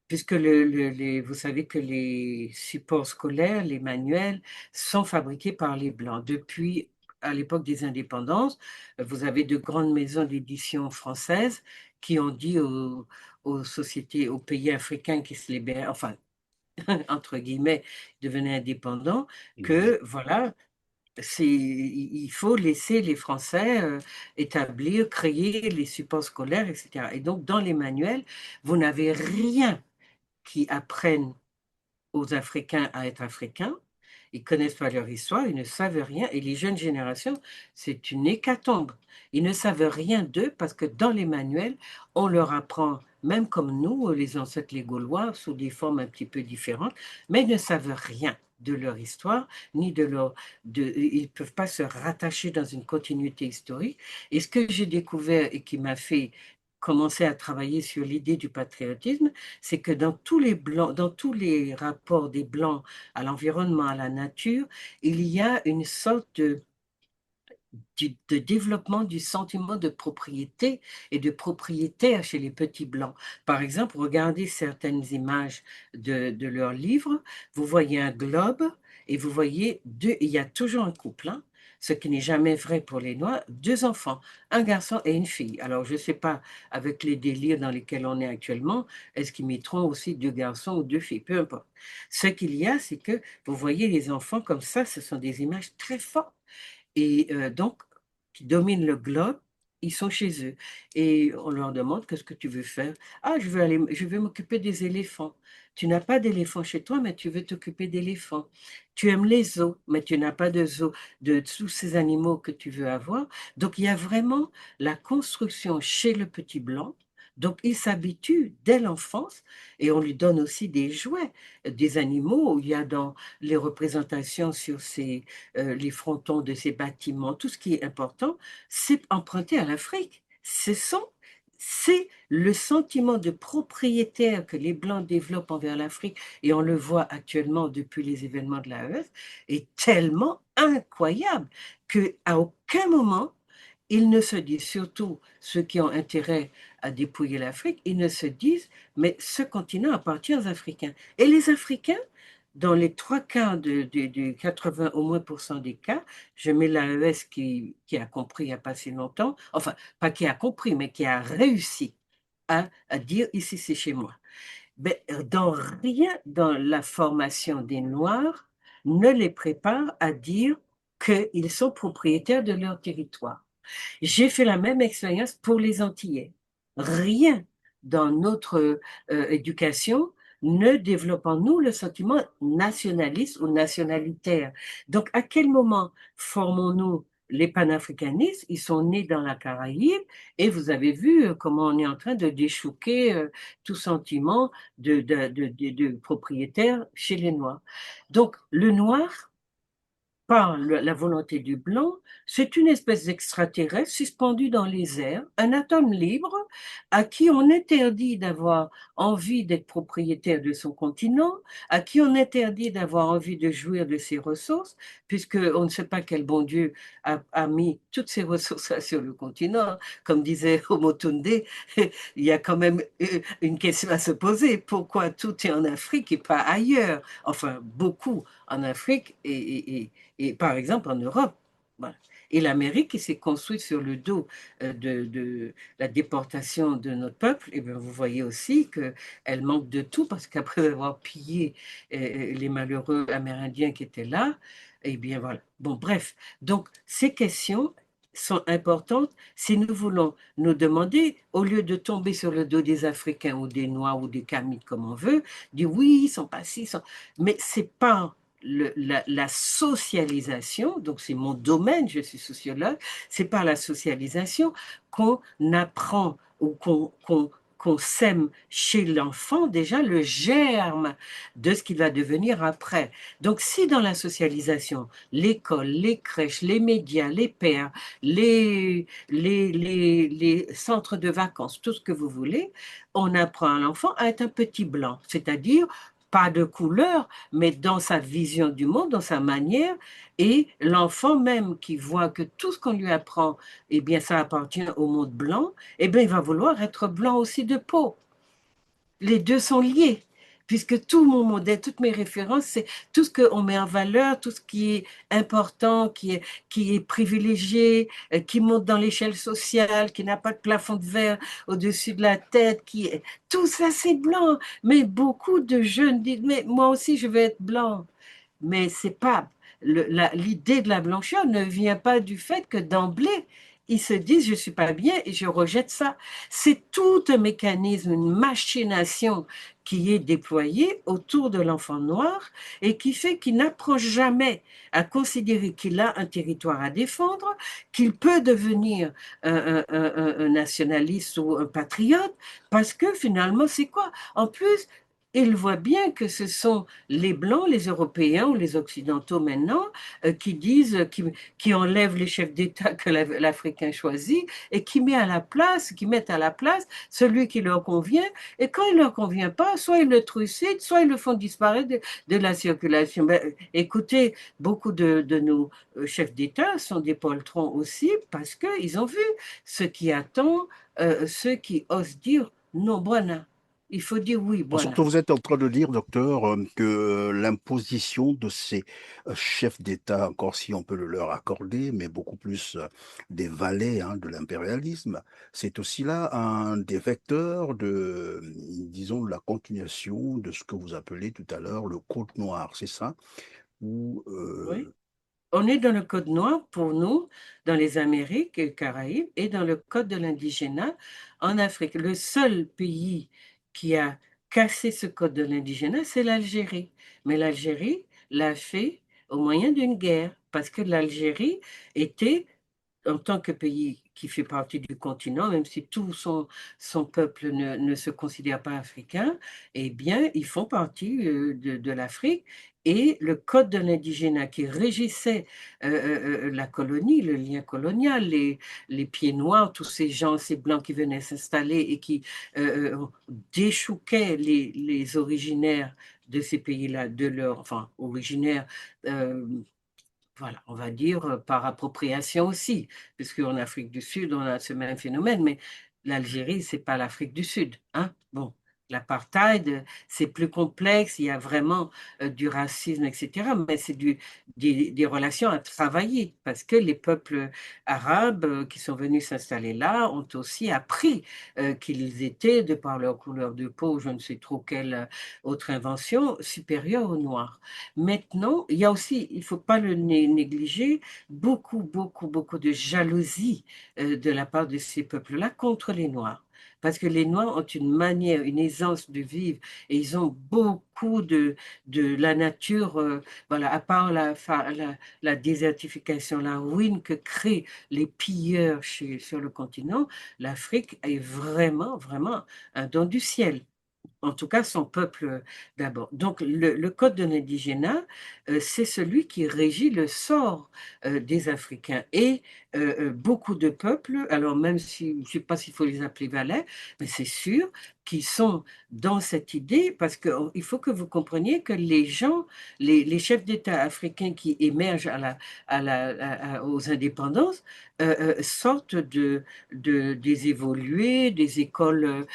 puisque vous savez que les supports scolaires, les manuels, sont fabriqués par les Blancs. Depuis à l'époque des indépendances, vous avez de grandes maisons d'édition françaises qui ont dit aux sociétés, aux pays africains qui se libèrent, enfin, entre guillemets, devenaient indépendants, que voilà, il faut laisser les Français établir, créer les supports scolaires, etc. Et donc, dans les manuels, vous n'avez rien qui apprennent aux Africains à être Africains. Ils connaissent pas leur histoire, ils ne savent rien. Et les jeunes générations, c'est une hécatombe. Ils ne savent rien d'eux parce que dans les manuels, on leur apprend, même comme nous, les ancêtres, les Gaulois, sous des formes un petit peu différentes, mais ils ne savent rien de leur histoire, ni de leur... ils ne peuvent pas se rattacher dans une continuité historique. Et ce que j'ai découvert et qui m'a fait commencer à travailler sur l'idée du patriotisme, c'est que dans tous les blancs, dans tous les rapports des blancs à l'environnement, à la nature, il y a une sorte de développement du sentiment de propriété et de propriétaire chez les petits blancs. Par exemple, regardez certaines images de leurs livres, vous voyez un globe et vous voyez deux, il y a toujours un couple, hein, ce qui n'est jamais vrai pour les Noirs, deux enfants, un garçon et une fille. Alors, je ne sais pas, avec les délires dans lesquels on est actuellement, est-ce qu'ils mettront aussi deux garçons ou deux filles, peu importe. Ce qu'il y a, c'est que vous voyez les enfants comme ça, ce sont des images très fortes et donc qui dominent le globe, ils sont chez eux. Et on leur demande, qu'est-ce que tu veux faire? Ah, je vais m'occuper des éléphants. Tu n'as pas d'éléphants chez toi, mais tu veux t'occuper d'éléphants. Tu aimes les zoos, mais tu n'as pas de zoo de tous ces animaux que tu veux avoir. Donc, il y a vraiment la construction chez le petit blanc. Donc, il s'habitue dès l'enfance et on lui donne aussi des jouets, des animaux. Il y a dans les représentations sur les frontons de ces bâtiments, tout ce qui est important, c'est emprunté à l'Afrique. C'est le sentiment de propriétaire que les Blancs développent envers l'Afrique, et on le voit actuellement depuis les événements de l'AEF, est tellement incroyable qu'à aucun moment, ils ne se disent, surtout ceux qui ont intérêt à dépouiller l'Afrique, ils ne se disent, mais ce continent appartient aux Africains. Et les Africains, dans les trois quarts de 80 au moins pour cent des cas, je mets l'AES qui a compris il n'y a pas si longtemps, enfin, pas qui a compris, mais qui a réussi à dire ici c'est chez moi. Mais dans rien dans la formation des Noirs ne les prépare à dire qu'ils sont propriétaires de leur territoire. J'ai fait la même expérience pour les Antillais. Rien dans notre éducation ne développe en nous le sentiment nationaliste ou nationalitaire. Donc, à quel moment formons-nous les panafricanistes? Ils sont nés dans la Caraïbe et vous avez vu comment on est en train de déchouquer tout sentiment de propriétaire chez les Noirs. Donc, le noir par la volonté du blanc, c'est une espèce d'extraterrestre suspendu dans les airs, un atome libre à qui on interdit d'avoir envie d'être propriétaire de son continent, à qui on interdit d'avoir envie de jouir de ses ressources, puisque on ne sait pas quel bon Dieu a mis toutes ces ressources sur le continent. Comme disait Omotunde, il y a quand même une question à se poser. Pourquoi tout est en Afrique et pas ailleurs? Enfin, beaucoup en Afrique et par exemple en Europe. Voilà. Et l'Amérique qui s'est construite sur le dos de la déportation de notre peuple, et bien vous voyez aussi qu'elle manque de tout parce qu'après avoir pillé les malheureux Amérindiens qui étaient là, et bien voilà. Bon, bref. Donc, ces questions sont importantes si nous voulons nous demander, au lieu de tomber sur le dos des Africains ou des Noirs ou des Kamites comme on veut, dire oui, ils sont pas ci, sont... mais c'est pas la socialisation, donc c'est mon domaine, je suis sociologue, c'est par la socialisation qu'on apprend ou qu'on sème chez l'enfant déjà le germe de ce qu'il va devenir après. Donc si dans la socialisation, l'école, les crèches, les médias, les pères, les centres de vacances, tout ce que vous voulez, on apprend à l'enfant à être un petit blanc, c'est-à-dire pas de couleur, mais dans sa vision du monde, dans sa manière, et l'enfant même qui voit que tout ce qu'on lui apprend, eh bien, ça appartient au monde blanc, eh bien, il va vouloir être blanc aussi de peau. Les deux sont liés, puisque tout mon modèle, toutes mes références, c'est tout ce qu'on met en valeur, tout ce qui est important, qui est privilégié, qui monte dans l'échelle sociale, qui n'a pas de plafond de verre au-dessus de la tête, tout ça c'est blanc. Mais beaucoup de jeunes disent, mais moi aussi je veux être blanc. Mais c'est pas l'idée de la blancheur ne vient pas du fait que d'emblée ils se disent, je ne suis pas bien et je rejette ça. C'est tout un mécanisme, une machination qui est déployée autour de l'enfant noir et qui fait qu'il n'approche jamais à considérer qu'il a un territoire à défendre, qu'il peut devenir un nationaliste ou un patriote, parce que finalement, c'est quoi? En plus, il voit bien que ce sont les Blancs, les Européens ou les Occidentaux maintenant qui disent, qui enlèvent les chefs d'État que l'Africain choisit et qui mettent à la place celui qui leur convient. Et quand il ne leur convient pas, soit ils le trucident, soit ils le font disparaître de la circulation. Ben, écoutez, beaucoup de nos chefs d'État sont des poltrons aussi parce qu'ils ont vu ce qui attend ceux qui osent dire non, voilà. Il faut dire oui, Bon, surtout, voilà. vous êtes en train de dire, docteur, que l'imposition de ces chefs d'État, encore si on peut le leur accorder, mais beaucoup plus des valets hein, de l'impérialisme, c'est aussi là un des vecteurs de, disons, la continuation de ce que vous appelez tout à l'heure le Code noir, c'est ça? Ou, Oui. On est dans le Code noir pour nous, dans les Amériques et Caraïbes, et dans le Code de l'indigénat en Afrique. Le seul pays qui a cassé ce Code de l'indigénat, c'est l'Algérie. Mais l'Algérie l'a fait au moyen d'une guerre, parce que l'Algérie était en tant que pays qui fait partie du continent, même si tout son peuple ne se considère pas africain, eh bien, ils font partie de l'Afrique. Et le code de l'indigénat qui régissait la colonie, le lien colonial, les pieds noirs, tous ces gens, ces blancs qui venaient s'installer et qui déchouquaient les originaires de ces pays-là, de leur, enfin, originaires euh, voilà, on va dire par appropriation aussi, puisqu'en Afrique du Sud, on a ce même phénomène, mais l'Algérie, c'est pas l'Afrique du Sud, hein? Bon, l'apartheid, c'est plus complexe, il y a vraiment du racisme, etc., mais c'est des relations à travailler, parce que les peuples arabes qui sont venus s'installer là ont aussi appris qu'ils étaient, de par leur couleur de peau, je ne sais trop quelle autre invention, supérieurs aux Noirs. Maintenant, il y a aussi, il ne faut pas le négliger, beaucoup de jalousie de la part de ces peuples-là contre les Noirs. Parce que les Noirs ont une manière, une aisance de vivre et ils ont beaucoup de la nature, voilà, à part la désertification, la ruine que créent les pilleurs sur le continent, l'Afrique est vraiment un don du ciel, en tout cas son peuple d'abord. Donc le code de l'indigénat, c'est celui qui régit le sort des Africains. Et beaucoup de peuples, alors même si je ne sais pas s'il faut les appeler valets, mais c'est sûr qu'ils sont dans cette idée, parce qu'il faut que vous compreniez que les gens, les chefs d'État africains qui émergent aux indépendances, sortent des évolués, des écoles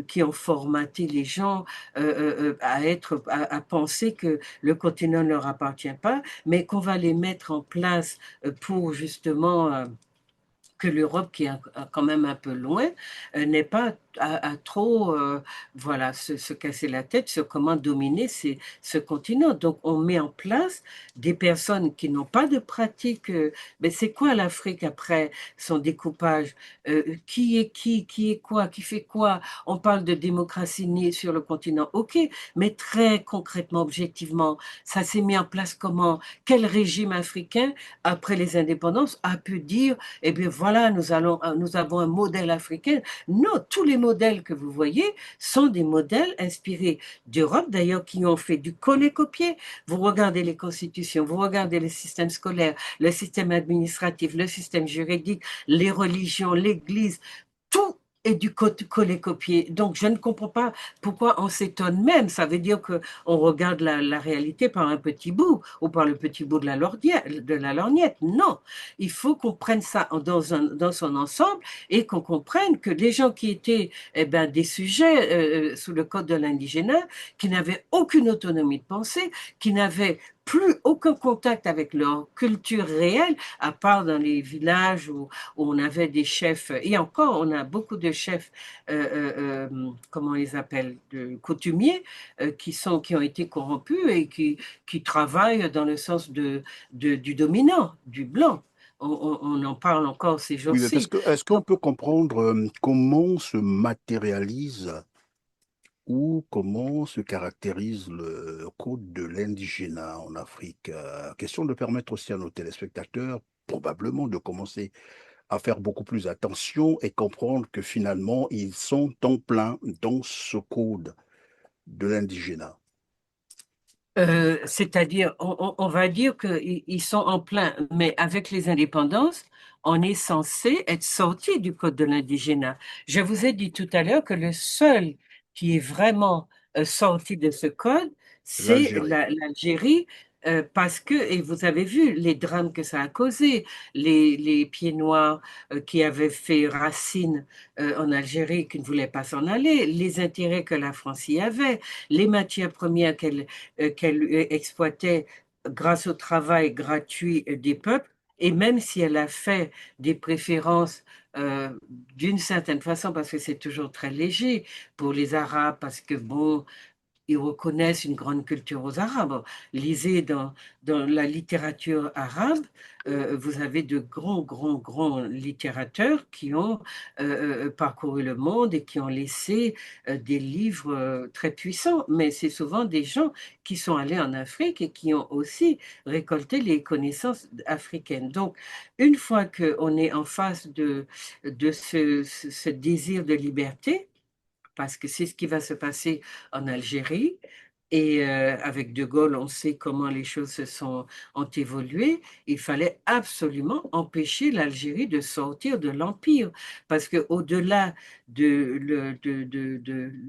qui ont formaté les gens à penser que le continent ne leur appartient pas, mais qu'on va les mettre en place pour justement que l'Europe, qui est quand même un peu loin, n'est pas à trop voilà, se casser la tête sur comment dominer ce continent. Donc, on met en place des personnes qui n'ont pas de pratique. Mais c'est quoi l'Afrique après son découpage? Qui est quoi, qui fait quoi? On parle de démocratie née sur le continent, ok, mais très concrètement, objectivement, ça s'est mis en place comment? Quel régime africain, après les indépendances, a pu dire eh bien voilà, nous avons un modèle africain. Non, tous les modèles que vous voyez sont des modèles inspirés d'Europe, d'ailleurs, qui ont fait du coller-copier. Vous regardez les constitutions, vous regardez le système scolaire, le système administratif, le système juridique, les religions, l'Église, tout est du coller-copier. Donc, je ne comprends pas pourquoi on s'étonne même. Ça veut dire qu'on regarde la réalité par un petit bout ou par le petit bout de la lorgnette. Non, il faut qu'on prenne ça dans son ensemble et qu'on comprenne que les gens qui étaient eh ben, des sujets sous le code de l'indigénat, qui n'avaient aucune autonomie de pensée, qui n'avaient plus aucun contact avec leur culture réelle, à part dans les villages où on avait des chefs, et encore, on a beaucoup de chefs, comment on les appelle, de coutumiers, qui ont été corrompus et qui travaillent dans le sens du dominant, du blanc. on en parle encore ces Oui, mais jours-ci. est-ce qu'on peut comprendre comment se matérialise ou comment se caractérise le code de l'indigénat en Afrique? Question de permettre aussi à nos téléspectateurs probablement de commencer à faire beaucoup plus attention et comprendre que finalement, ils sont en plein dans ce code de l'indigénat. C'est-à-dire, on va dire qu'ils sont en plein, mais avec les indépendances, on est censé être sorti du code de l'indigénat. Je vous ai dit tout à l'heure que le seul qui est vraiment sorti de ce code, c'est L'Algérie. l'Algérie, parce que, et vous avez vu les drames que ça a causé, les pieds noirs qui avaient fait racine en Algérie, qui ne voulaient pas s'en aller, les intérêts que la France y avait, les matières premières qu'elle exploitait grâce au travail gratuit des peuples. Et même si elle a fait des préférences d'une certaine façon, parce que c'est toujours très léger pour les Arabes, parce que bon, ils reconnaissent une grande culture aux Arabes. Lisez dans la littérature arabe, vous avez de grands littérateurs qui ont parcouru le monde et qui ont laissé des livres très puissants. Mais c'est souvent des gens qui sont allés en Afrique et qui ont aussi récolté les connaissances africaines. Donc, une fois qu'on est en face de ce désir de liberté, parce que c'est ce qui va se passer en Algérie. Et avec De Gaulle, on sait comment les choses ont évolué. Il fallait absolument empêcher l'Algérie de sortir de l'Empire, parce qu'au-delà de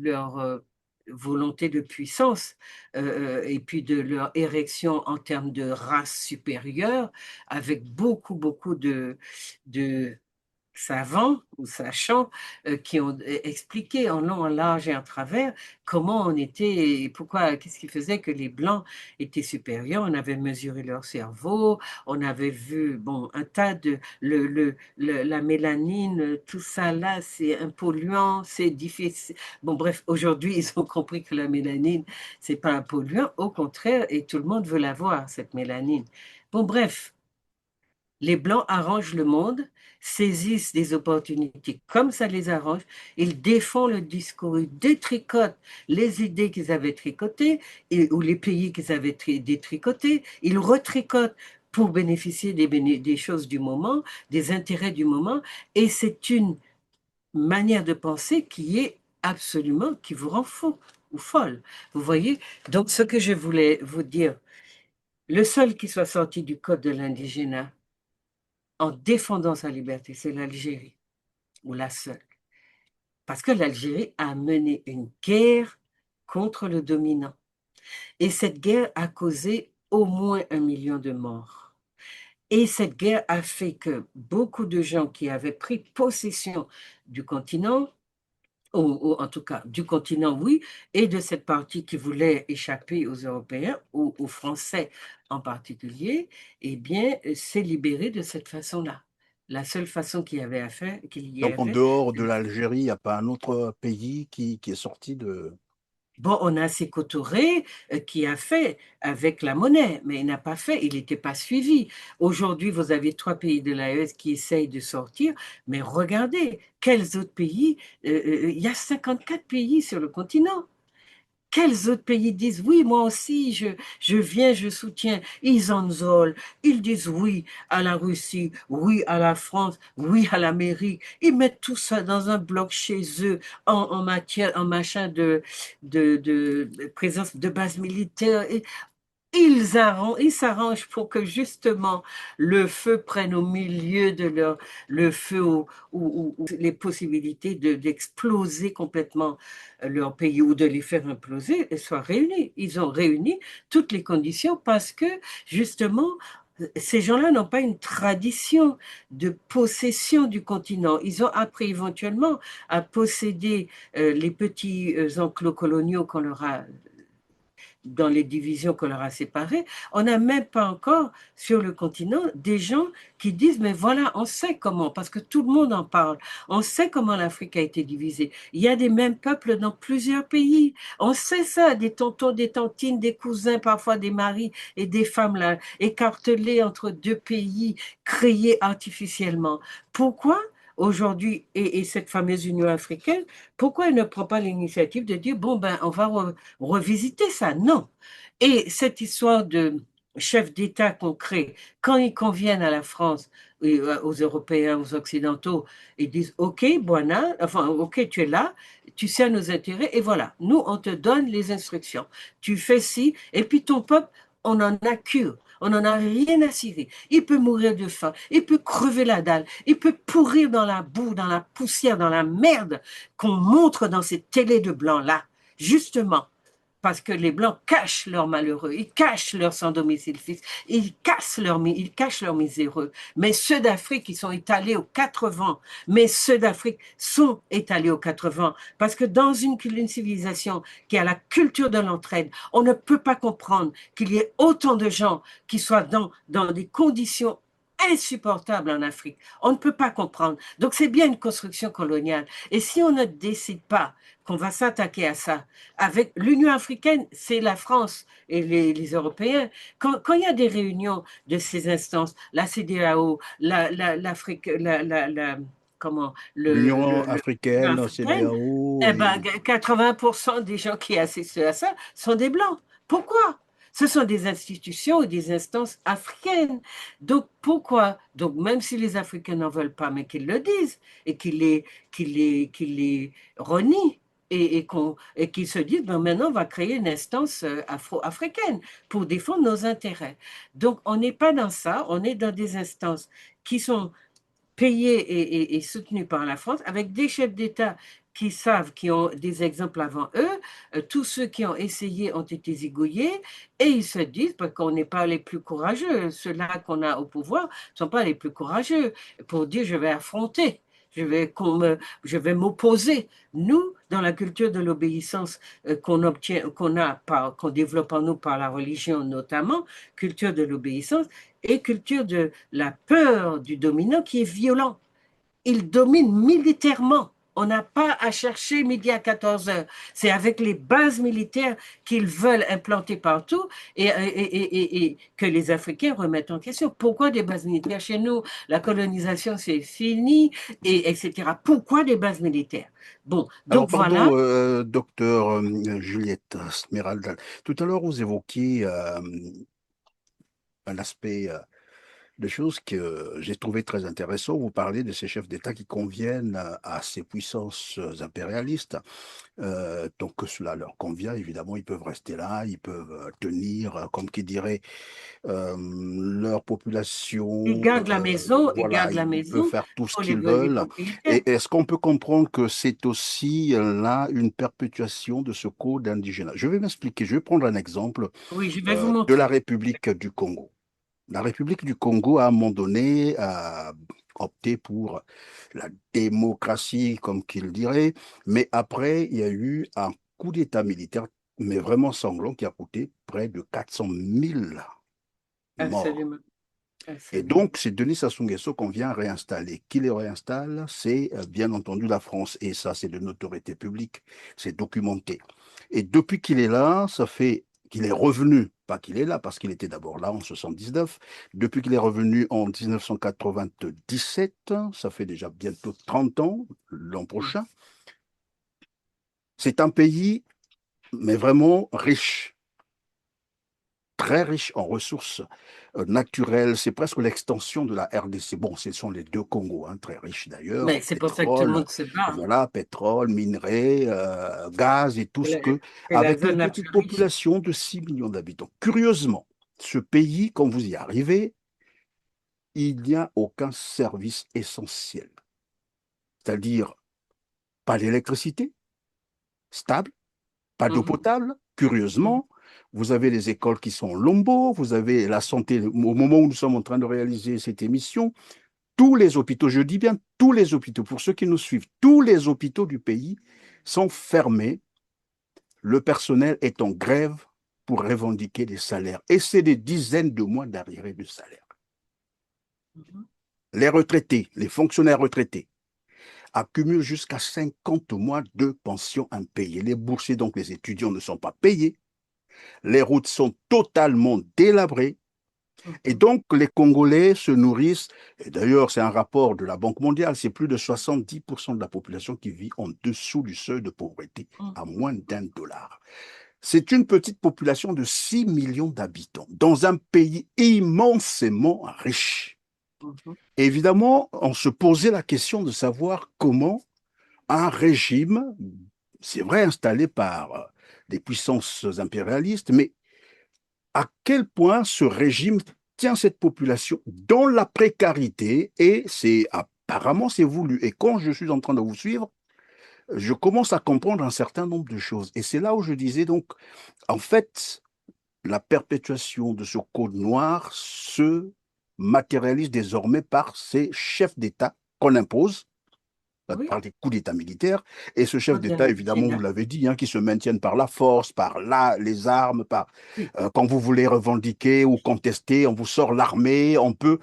leur volonté de puissance et puis de leur érection en termes de race supérieure, avec beaucoup de savants ou sachants qui ont expliqué en long, en large et en travers comment on était, pourquoi, qu'est-ce qui faisait que les Blancs étaient supérieurs. On avait mesuré leur cerveau, on avait vu, bon, un tas de, la mélanine, tout ça là, c'est un polluant, c'est difficile. Bon, bref, aujourd'hui, ils ont compris que la mélanine, c'est pas un polluant, au contraire, et tout le monde veut l'avoir, cette mélanine. Bon, bref. Les Blancs arrangent le monde, saisissent des opportunités comme ça les arrange, ils défont le discours, ils détricotent les idées qu'ils avaient tricotées ou les pays qu'ils avaient détricotés, ils retricotent pour bénéficier des choses du moment, des intérêts du moment, et c'est une manière de penser qui est absolument, qui vous rend fou ou folle. Vous voyez? Donc, ce que je voulais vous dire, le seul qui soit sorti du code de l'indigénat, en défendant sa liberté, c'est l'Algérie, ou la seule. Parce que l'Algérie a mené une guerre contre le dominant. Et cette guerre a causé au moins 1 million de morts. Et cette guerre a fait que beaucoup de gens qui avaient pris possession du continent, ou en tout cas du continent, oui, et de cette partie qui voulait échapper aux Européens, ou aux Français en particulier, eh bien, s'est libéré de cette façon-là. La seule façon qu'il y Donc, en avait, dehors de l'Algérie, il n'y a pas un autre pays qui est sorti de... bon, on a Sékou Touré qui a fait avec la monnaie, mais il n'a pas fait, il n'était pas suivi. Aujourd'hui, vous avez 3 pays de l'AES qui essayent de sortir, mais regardez, quels autres pays, il y a 54 pays sur le continent. Quels autres pays disent oui, moi aussi, je viens, je soutiens. Ils en zolent. Ils disent oui à la Russie, oui à la France, oui à l'Amérique. Ils mettent tout ça dans un bloc chez eux en matière, en machin de présence de base militaire. Ils s'arrangent pour que justement le feu prenne au milieu de le feu ou les possibilités d'exploser complètement leur pays ou de les faire imploser soient réunies. Ils ont réuni toutes les conditions parce que justement, ces gens-là n'ont pas une tradition de possession du continent. Ils ont appris éventuellement à posséder les petits enclos coloniaux qu'on leur a dans les divisions qu'on leur a séparées, on n'a même pas encore sur le continent des gens qui disent, mais voilà, on sait comment, parce que tout le monde en parle, on sait comment l'Afrique a été divisée. Il y a des mêmes peuples dans plusieurs pays. On sait ça, des tontons, des tantines, des cousins, parfois des maris et des femmes là, écartelés entre deux pays, créés artificiellement. Pourquoi? Aujourd'hui, et cette fameuse Union africaine, pourquoi elle ne prend pas l'initiative de dire, bon, ben, on va revisiter ça? Non. Et cette histoire de chef d'État qu'on crée, quand ils conviennent à la France, aux Européens, aux Occidentaux, ils disent, OK, Buana, enfin, OK, tu es là, tu sais nos intérêts, et voilà, nous, on te donne les instructions. Tu fais ci, et puis ton peuple, on en a cure. On n'en a rien à cirer. Il peut mourir de faim, il peut crever la dalle, il peut pourrir dans la boue, dans la poussière, dans la merde qu'on montre dans ces télés de blancs-là, justement parce que les Blancs cachent leurs malheureux, ils cachent leurs sans domicile fixe, ils cachent leurs miséreux. Mais ceux d'Afrique, ils sont étalés aux quatre vents. Mais ceux d'Afrique sont étalés aux quatre vents. Parce que dans une civilisation qui a la culture de l'entraide, on ne peut pas comprendre qu'il y ait autant de gens qui soient dans des conditions insupportables en Afrique. On ne peut pas comprendre. Donc c'est bien une construction coloniale. Et si on ne décide pas qu'on va s'attaquer à ça, avec l'Union africaine, c'est la France et les Européens. Quand il y a des réunions de ces instances, la CEDEAO, l'Afrique, comment, L'Union l'Union africaine, africaine, CEDEAO eh ben, et 80% des gens qui assistent à ça sont des Blancs. Pourquoi? Ce sont des institutions ou des instances africaines. Donc, pourquoi? Donc, même si les Africains n'en veulent pas, mais qu'ils le disent et qu'ils les renient et qu'ils se disent, ben maintenant, on va créer une instance afro-africaine pour défendre nos intérêts. Donc, on n'est pas dans ça, on est dans des instances qui sont payés et soutenus par la France, avec des chefs d'État qui savent, qui ont des exemples avant eux. Tous ceux qui ont essayé ont été zigouillés et ils se disent, parce qu'on n'est pas les plus courageux, ceux-là qu'on a au pouvoir ne sont pas les plus courageux pour dire je vais affronter. Je vais m'opposer. Nous, dans la culture de l'obéissance qu'on obtient, qu'on développe en nous par la religion notamment, culture de l'obéissance, et culture de la peur du dominant qui est violent. Il domine militairement. On n'a pas à chercher midi à 14 heures. C'est avec les bases militaires qu'ils veulent implanter partout et que les Africains remettent en question. Pourquoi des bases militaires chez nous? La colonisation, c'est fini, etc. Pourquoi des bases militaires? Bon, alors, donc voilà. pardon, docteur Juliette Smeralda, tout à l'heure, vous évoquiez un aspect de choses que j'ai trouvé très intéressant. Vous parlez de ces chefs d'État qui conviennent à ces puissances impérialistes. Donc, que cela leur convient, évidemment, ils peuvent rester là, ils peuvent tenir, comme qui dirait, leur Ils population. gardent la maison, ils Voilà, gardent la ils peuvent maison faire tout ce pour qu'ils les veulent. propriétaires. Et est-ce qu'on peut comprendre que c'est aussi là une perpétuation de ce code indigène? Je vais m'expliquer. Je vais prendre un exemple Oui, je vais vous de la montrer. République du Congo. La République du Congo, à un moment donné, a opté pour la démocratie, comme qu'il dirait, mais après, il y a eu un coup d'État militaire, mais vraiment sanglant, qui a coûté près de 400 000 morts. Absolument, Et absolument. donc, c'est Denis Sassou Nguesso qu'on vient réinstaller. Qui le réinstalle? C'est bien entendu la France. Et ça, c'est de notoriété publique. C'est documenté. Et depuis qu'il est là, ça fait qu'il est revenu, pas qu'il est là, parce qu'il était d'abord là en 79. Depuis qu'il est revenu en 1997, ça fait déjà bientôt 30 ans, l'an Mm. prochain. C'est un pays, mais vraiment riche, très riche en ressources naturelles. C'est presque l'extension de la RDC. Bon, ce sont les deux Congos, hein, très riches d'ailleurs, Mais en c'est pour ça que tout le pétrole, monde se bat. voilà, pétrole, minerais, gaz et tout ce que, C'est la avec une zone la petite plus riche. population de 6 millions d'habitants. Curieusement, ce pays, quand vous y arrivez, il n'y a aucun service essentiel, c'est-à-dire pas d'électricité stable, pas d'eau Mhm, potable, mhm. curieusement. Vous avez les écoles qui sont lombo, vous avez la santé. Au moment où nous sommes en train de réaliser cette émission, tous les hôpitaux, je dis bien tous les hôpitaux, pour ceux qui nous suivent, tous les hôpitaux du pays sont fermés. Le personnel est en grève pour revendiquer des salaires. Et c'est des dizaines de mois d'arriérés de salaire. Mhm. Les retraités, les fonctionnaires retraités, accumulent jusqu'à 50 mois de pension impayée. Les boursiers, donc les étudiants, ne sont pas payés. Les routes sont totalement délabrées. Et Mhm. donc, les Congolais se nourrissent, et d'ailleurs, c'est un rapport de la Banque mondiale, c'est plus de 70% de la population qui vit en dessous du seuil de pauvreté, à Mhm. moins d'1 dollar. C'est une petite population de 6 millions d'habitants, dans un pays immensément riche. Mhm. Et évidemment, on se posait la question de savoir comment un régime, c'est vrai, installé par des puissances impérialistes, mais à quel point ce régime tient cette population dans la précarité et c'est apparemment c'est voulu. Et quand je suis en train de vous suivre, je commence à comprendre un certain nombre de choses. Et c'est là où je disais donc, en fait, la perpétuation de ce code noir se matérialise désormais par ces chefs d'État qu'on impose Oui, par des coups d'État militaires. Et ce chef d'État, évidemment, vous modernité. l'avez dit, hein, qui se maintiennent par la force, par les armes, par Oui, quand vous voulez revendiquer ou contester, on vous sort l'armée, on peut.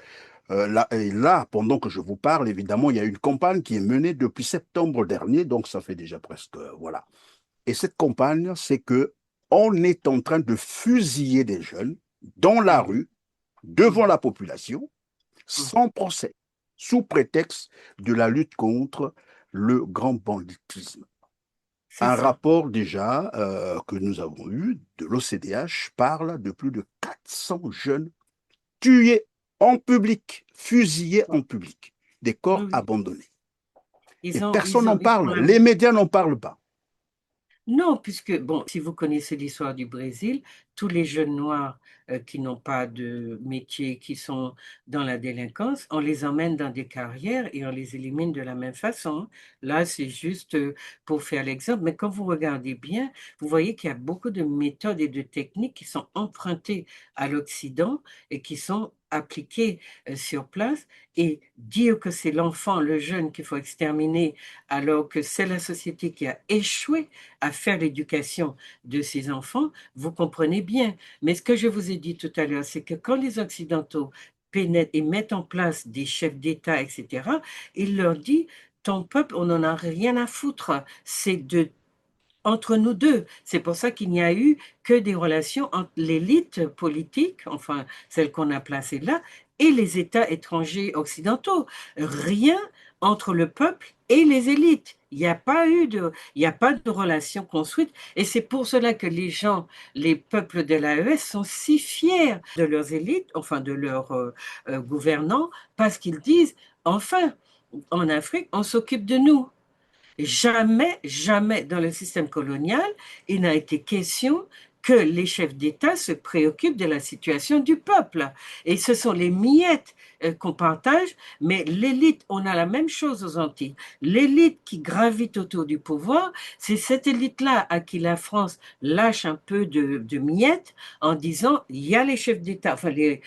Là, et là, pendant que je vous parle, évidemment, il y a une campagne qui est menée depuis septembre dernier, donc ça fait déjà presque. Voilà. Et cette campagne, c'est que on est en train de fusiller des jeunes dans la oui. rue, devant Mhm. la population, Mhm. sans procès, sous prétexte de la lutte contre le grand banditisme. C'est Un ça. rapport déjà que nous avons eu de l'OCDH parle de plus de 400 jeunes tués en public, fusillés Oui, en public, des oui, corps oui. abandonnés. Et personne n'en Ils font parle, la les même. médias n'en parlent pas. Non, puisque, bon, si vous connaissez l'histoire du Brésil, tous les jeunes noirs qui n'ont pas de métier, qui sont dans la délinquance, on les emmène dans des carrières et on les élimine de la même façon. Là, c'est juste pour faire l'exemple. Mais quand vous regardez bien, vous voyez qu'il y a beaucoup de méthodes et de techniques qui sont empruntées à l'Occident et qui sont appliquées sur place. Et dire que c'est l'enfant, le jeune qu'il faut exterminer, alors que c'est la société qui a échoué à faire l'éducation de ces enfants, vous comprenez bien. Mais ce que je vous ai dit tout à l'heure, c'est que quand les Occidentaux pénètrent et mettent en place des chefs d'État, etc., il leur dit, ton peuple, on n'en a rien à foutre. C'est de entre nous deux. C'est pour ça qu'il n'y a eu que des relations entre l'élite politique, enfin celle qu'on a placée là, et les États étrangers occidentaux. Rien entre le peuple et les élites. Il n'y a pas de relation construite. Et c'est pour cela que les gens, les peuples de l'AES sont si fiers de leurs élites, enfin de leurs gouvernants, parce qu'ils disent, enfin, en Afrique, on s'occupe de nous. Jamais, jamais dans le système colonial, il n'a été question que les chefs d'État se préoccupent de la situation du peuple. Et ce sont les miettes qu'on partage, mais l'élite, on a la même chose aux Antilles. L'élite qui gravite autour du pouvoir, c'est cette élite-là à qui la France lâche un peu de miettes en disant, il y a les chefs d'État, enfin les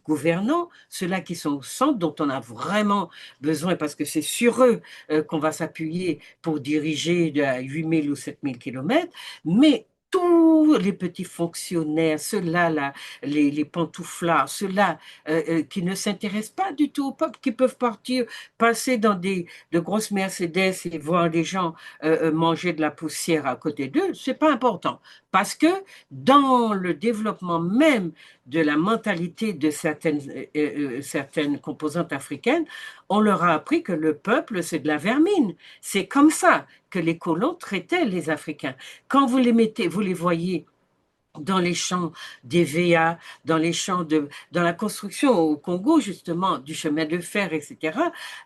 gouvernants, ceux-là qui sont au centre, dont on a vraiment besoin parce que c'est sur eux qu'on va s'appuyer pour diriger à 8 000 ou 7 000 kilomètres, mais tous les petits fonctionnaires, ceux-là, là, les pantouflards, ceux-là qui ne s'intéressent pas du tout au peuple, qui peuvent partir, passer dans de grosses Mercedes et voir des gens manger de la poussière à côté d'eux, c'est pas important. Parce que dans le développement même de la mentalité de certaines composantes africaines, on leur a appris que le peuple, c'est de la vermine. C'est comme ça que les colons traitaient les Africains. Quand vous les mettez, vous les voyez dans les champs d'EVA, dans la construction au Congo, justement, du chemin de fer, etc.,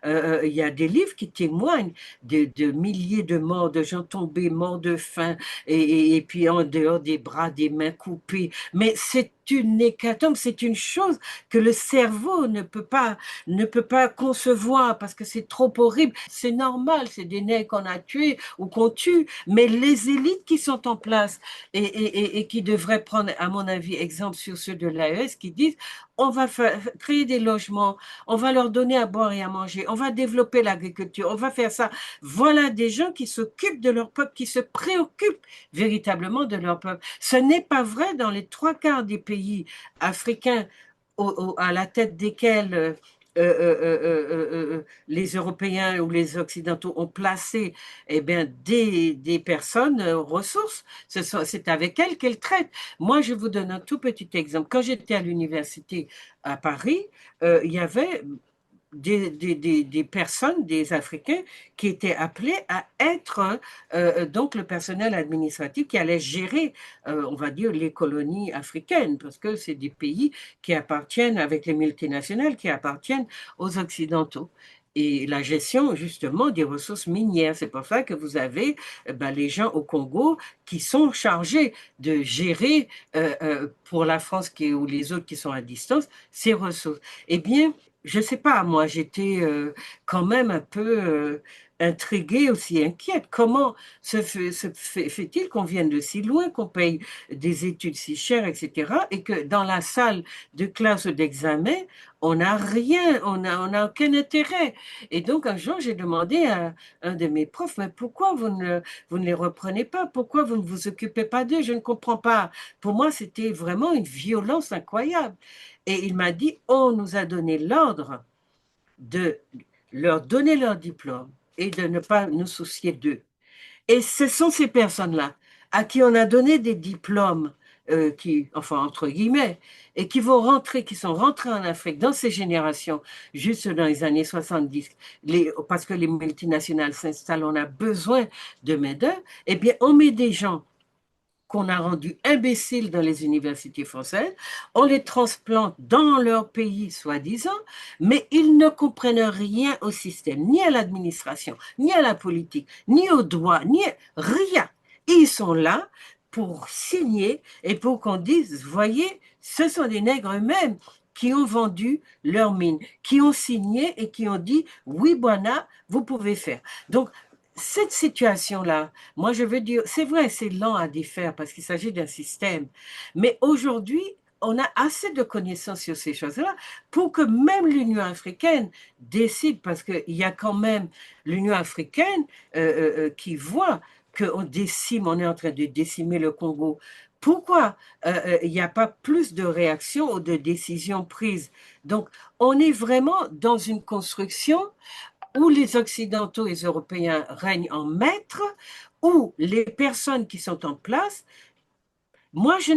il y a des livres qui témoignent de milliers de morts, de gens tombés, morts de faim, et puis en dehors des bras, des mains coupées. Mais c'est une hécatombe, c'est une chose que le cerveau ne peut pas concevoir parce que c'est trop horrible. C'est normal, c'est des nègres qu'on a tués ou qu'on tue, mais les élites qui sont en place et qui devraient prendre, à mon avis, exemple sur ceux de l'AES qui disent on va créer des logements, on va leur donner à boire et à manger, on va développer l'agriculture, on va faire ça. Voilà des gens qui s'occupent de leur peuple, qui se préoccupent véritablement de leur peuple. Ce n'est pas vrai dans les trois quarts des pays africains à la tête desquels les Européens ou les Occidentaux ont placé eh bien, des personnes ressources. C'est avec elles qu'elles traitent. Moi, je vous donne un tout petit exemple. Quand j'étais à l'université à Paris, il y avait des personnes, des Africains, qui étaient appelés à être donc le personnel administratif qui allait gérer, on va dire, les colonies africaines, parce que c'est des pays qui appartiennent, avec les multinationales, qui appartiennent aux Occidentaux. Et la gestion justement des ressources minières. C'est pour ça que vous avez ben, les gens au Congo qui sont chargés de gérer pour la France ou les autres qui sont à distance ces ressources. Eh bien, je sais pas, moi, j'étais quand même un peu intriguée, aussi inquiète. Comment fait-il qu'on vienne de si loin, qu'on paye des études si chères, etc., et que dans la salle de classe ou d'examen, on n'a rien, on n'a aucun intérêt. Et donc, un jour, j'ai demandé à un de mes profs, mais pourquoi vous ne les reprenez pas? Pourquoi vous ne vous occupez pas d'eux? Je ne comprends pas. Pour moi, c'était vraiment une violence incroyable. Et il m'a dit, on nous a donné l'ordre de leur donner leur diplôme et de ne pas nous soucier d'eux. Et ce sont ces personnes-là à qui on a donné des diplômes qui, enfin, entre guillemets, et qui vont rentrer, qui sont rentrés en Afrique dans ces générations, juste dans les années 70, parce que les multinationales s'installent, on a besoin de main-d'œuvre, eh bien, on met des gens qu'on a rendus imbéciles dans les universités françaises, on les transplante dans leur pays, soi-disant, mais ils ne comprennent rien au système, ni à l'administration, ni à la politique, ni au droit, ni rien. Ils sont là pour signer et pour qu'on dise, voyez, ce sont des nègres eux-mêmes qui ont vendu leur mine, qui ont signé et qui ont dit, oui, Boana, vous pouvez faire. Donc, cette situation-là, moi je veux dire, c'est vrai, c'est lent à défaire parce qu'il s'agit d'un système, mais aujourd'hui, on a assez de connaissances sur ces choses-là pour que même l'Union africaine décide, parce qu'il y a quand même l'Union africaine qui voit qu'on décime, on est en train de décimer le Congo. Pourquoi il n'y a pas plus de réactions ou de décisions prises? Donc, on est vraiment dans une construction où les Occidentaux et les Européens règnent en maître, où les personnes qui sont en place, moi, je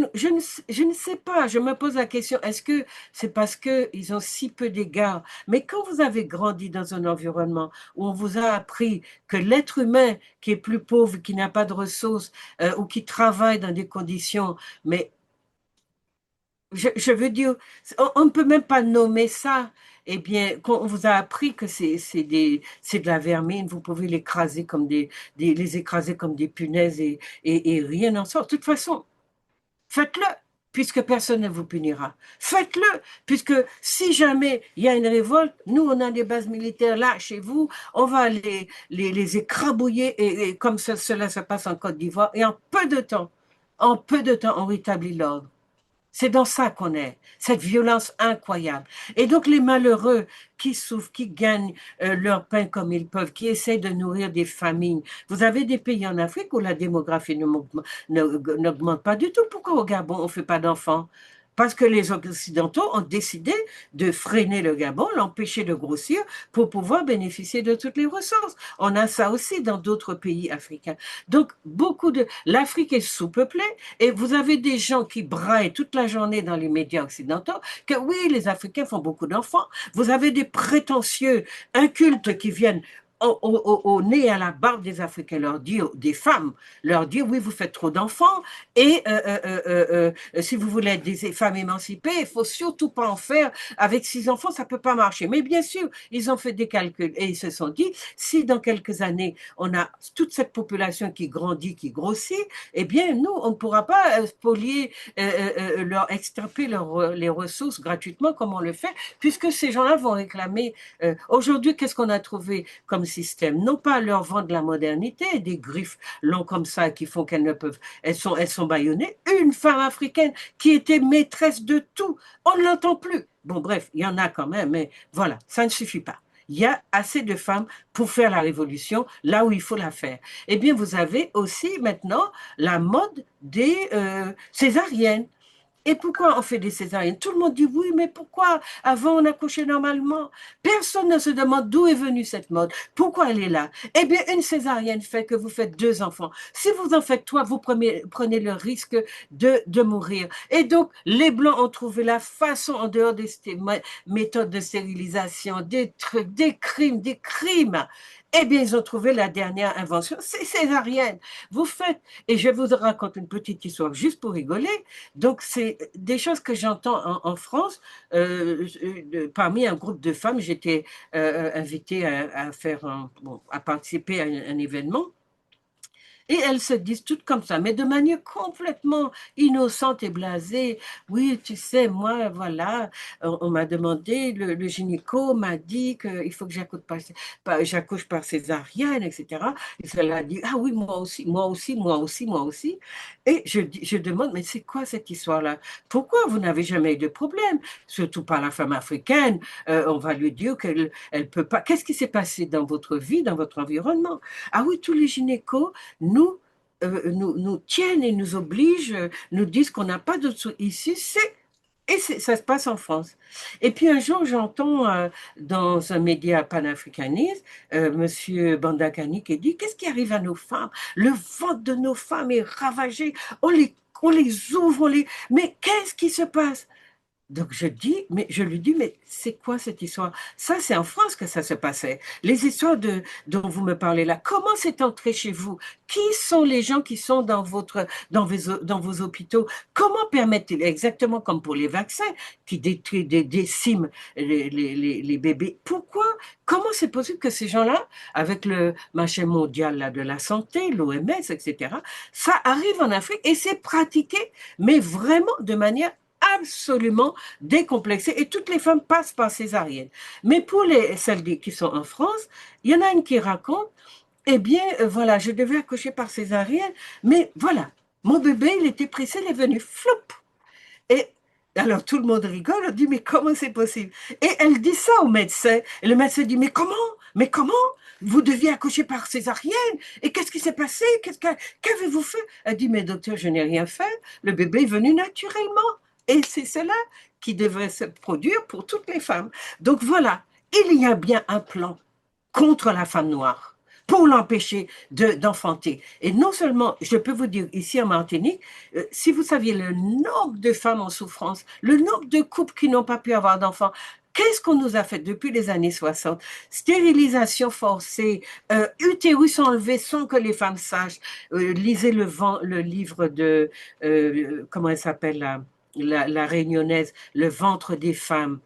ne sais pas, je me pose la question, est-ce que c'est parce qu'ils ont si peu d'égards? Mais quand vous avez grandi dans un environnement où on vous a appris que l'être humain qui est plus pauvre, qui n'a pas de ressources, ou qui travaille dans des conditions, mais je veux dire, on ne peut même pas nommer ça. Eh bien, quand on vous a appris que c'est de la vermine, vous pouvez l'écraser comme les écraser comme des punaises et rien n'en sort. De toute façon, faites-le, puisque personne ne vous punira. Faites-le, puisque si jamais il y a une révolte, nous, on a des bases militaires là, chez vous, on va les écrabouiller, et comme cela se passe en Côte d'Ivoire, et en peu de temps, on rétablit l'ordre. C'est dans ça qu'on est, cette violence incroyable. Et donc les malheureux qui souffrent, qui gagnent leur pain comme ils peuvent, qui essaient de nourrir des familles. Vous avez des pays en Afrique où la démographie n'augmente pas du tout. Pourquoi au Gabon on ne fait pas d'enfants? Parce que les Occidentaux ont décidé de freiner le Gabon, l'empêcher de grossir pour pouvoir bénéficier de toutes les ressources. On a ça aussi dans d'autres pays africains. Donc, l'Afrique est sous-peuplée et vous avez des gens qui braillent toute la journée dans les médias occidentaux que oui, les Africains font beaucoup d'enfants. Vous avez des prétentieux incultes qui viennent au nez et à la barbe des Africains, leur dire, des femmes, leur dire, oui, vous faites trop d'enfants, et si vous voulez être des femmes émancipées, il faut surtout pas en faire. Avec 6 enfants, ça peut pas marcher. Mais bien sûr, ils ont fait des calculs et ils se sont dit, si dans quelques années, on a toute cette population qui grandit, qui grossit, eh bien, nous, on ne pourra pas spolier, leur extirper les ressources gratuitement comme on le fait, puisque ces gens-là vont réclamer. Aujourd'hui, qu'est-ce qu'on a trouvé comme système, non pas leur vendre la modernité, des griffes longs comme ça qui font qu'elles ne peuvent, elles sont bâillonnées. Une femme africaine qui était maîtresse de tout, on ne l'entend plus. Bon, bref, il y en a quand même, mais voilà, ça ne suffit pas. Il y a assez de femmes pour faire la révolution là où il faut la faire. Eh bien, vous avez aussi maintenant la mode des césariennes. Et pourquoi on fait des césariennes? Tout le monde dit oui, mais pourquoi avant on accouchait normalement? Personne ne se demande d'où est venue cette mode, pourquoi elle est là. Eh bien, une césarienne fait que vous faites deux enfants. Si vous en faites trois, vous prenez le risque de mourir. Et donc, les Blancs ont trouvé la façon, en dehors des méthodes de stérilisation, des trucs, des crimes. Eh bien, ils ont trouvé la dernière invention, c'est césarienne. Vous faites, et je vous raconte une petite histoire juste pour rigoler. Donc, c'est des choses que j'entends en France. Parmi un groupe de femmes, j'étais invitée à faire bon, à participer à un événement. Et elles se disent toutes comme ça, mais de manière complètement innocente et blasée. Oui, tu sais, moi, voilà, on m'a demandé, le gynéco m'a dit qu'il faut que j'accouche par césarienne, etc. Et cela a dit, ah oui, moi aussi, moi aussi, moi aussi, moi aussi. Et je demande, mais c'est quoi cette histoire-là? Pourquoi vous n'avez jamais eu de problème? Surtout par la femme africaine, on va lui dire qu'elle elle peut pas. Qu'est-ce qui s'est passé dans votre vie, dans votre environnement? Ah oui, tous les gynécos nous tiennent et nous obligent, nous disent qu'on n'a pas de sous ici, ça se passe en France. Et puis un jour, j'entends dans un média panafricaniste, Monsieur Bandakani qui dit, qu'est-ce qui arrive à nos femmes? Le ventre de nos femmes est ravagé, on les ouvre, mais qu'est-ce qui se passe? Donc je lui dis, mais c'est quoi cette histoire? Ça, c'est en France que ça se passait. Les histoires dont vous me parlez là, comment c'est entré chez vous? Qui sont les gens qui sont dans vos hôpitaux? Comment permettent-ils, exactement comme pour les vaccins, qui déciment les bébés? Pourquoi? Comment c'est possible que ces gens-là, avec le marché mondial là, de la santé, l'OMS, etc., ça arrive en Afrique et c'est pratiqué, mais vraiment de manière absolument décomplexée et toutes les femmes passent par césarienne. Mais pour celles qui sont en France, il y en a une qui raconte, eh bien, voilà, je devais accoucher par césarienne, mais voilà, mon bébé, il était pressé, il est venu, floup. Et alors tout le monde rigole, on dit, mais comment c'est possible? Et elle dit ça au médecin. Et le médecin dit, mais comment? Mais comment? Vous deviez accoucher par césarienne? Et qu'est-ce qui s'est passé? Qu'avez-vous fait? Elle dit, mais docteur, je n'ai rien fait. Le bébé est venu naturellement. Et c'est cela qui devrait se produire pour toutes les femmes. Donc voilà, il y a bien un plan contre la femme noire pour l'empêcher d'enfanter. Et non seulement, je peux vous dire, ici en Martinique, si vous saviez le nombre de femmes en souffrance, le nombre de couples qui n'ont pas pu avoir d'enfants, qu'est-ce qu'on nous a fait depuis les années 60? Stérilisation forcée, utérus enlevé sans que les femmes sachent. Lisez le livre de, comment elle s'appelle, la réunionnaise, Le ventre des femmes.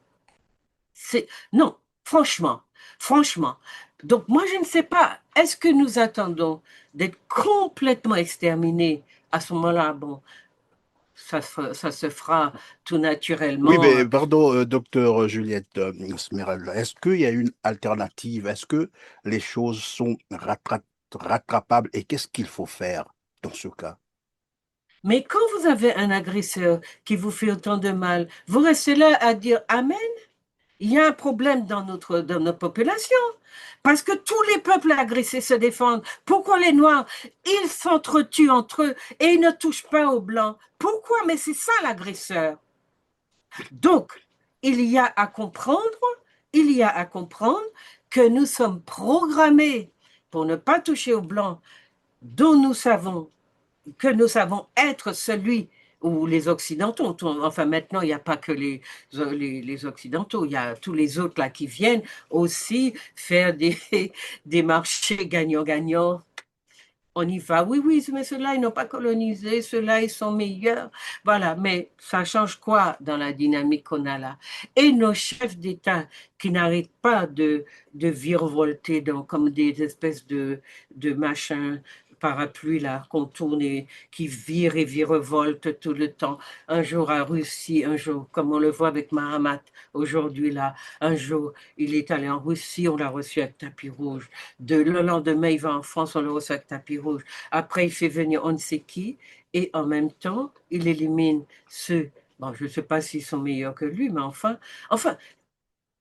Non, franchement, franchement. Donc moi, je ne sais pas, est-ce que nous attendons d'être complètement exterminés à ce moment-là? Bon, ça se fera tout Oui, naturellement. mais pardon, docteur Juliette Smeralda, est-ce qu'il y a une alternative? Est-ce que les choses sont rattrapables et qu'est-ce qu'il faut faire dans ce cas? Mais quand vous avez un agresseur qui vous fait autant de mal, vous restez là à dire Amen? Il y a un problème dans notre population. Parce que tous les peuples agressés se défendent. Pourquoi les Noirs? Ils s'entretuent entre eux et ils ne touchent pas aux Blancs. Pourquoi? Mais c'est ça l'agresseur. Donc, il y a à comprendre, il y a à comprendre que nous sommes programmés pour ne pas toucher aux Blancs dont nous savons être celui ou les Occidentaux. Enfin, maintenant, il n'y a pas que les Occidentaux, il y a tous les autres là qui viennent aussi faire des marchés gagnants-gagnants. On y va. Oui, oui, mais ceux-là, ils n'ont pas colonisé, ceux-là, ils sont meilleurs. Voilà, mais ça change quoi dans la dynamique qu'on a là? Et nos chefs d'État qui n'arrêtent pas de virevolter comme des espèces de machins parapluie là qu'on tourne et qui vire et virevolte tout le temps. Un jour à Russie, un jour, comme on le voit avec Mahamat aujourd'hui là, un jour il est allé en Russie, on l'a reçu avec tapis rouge. Le lendemain, il va en France, on le reçoit avec tapis rouge. Après, il fait venir on ne sait qui et en même temps, il élimine ceux, bon, je ne sais pas s'ils sont meilleurs que lui, mais enfin,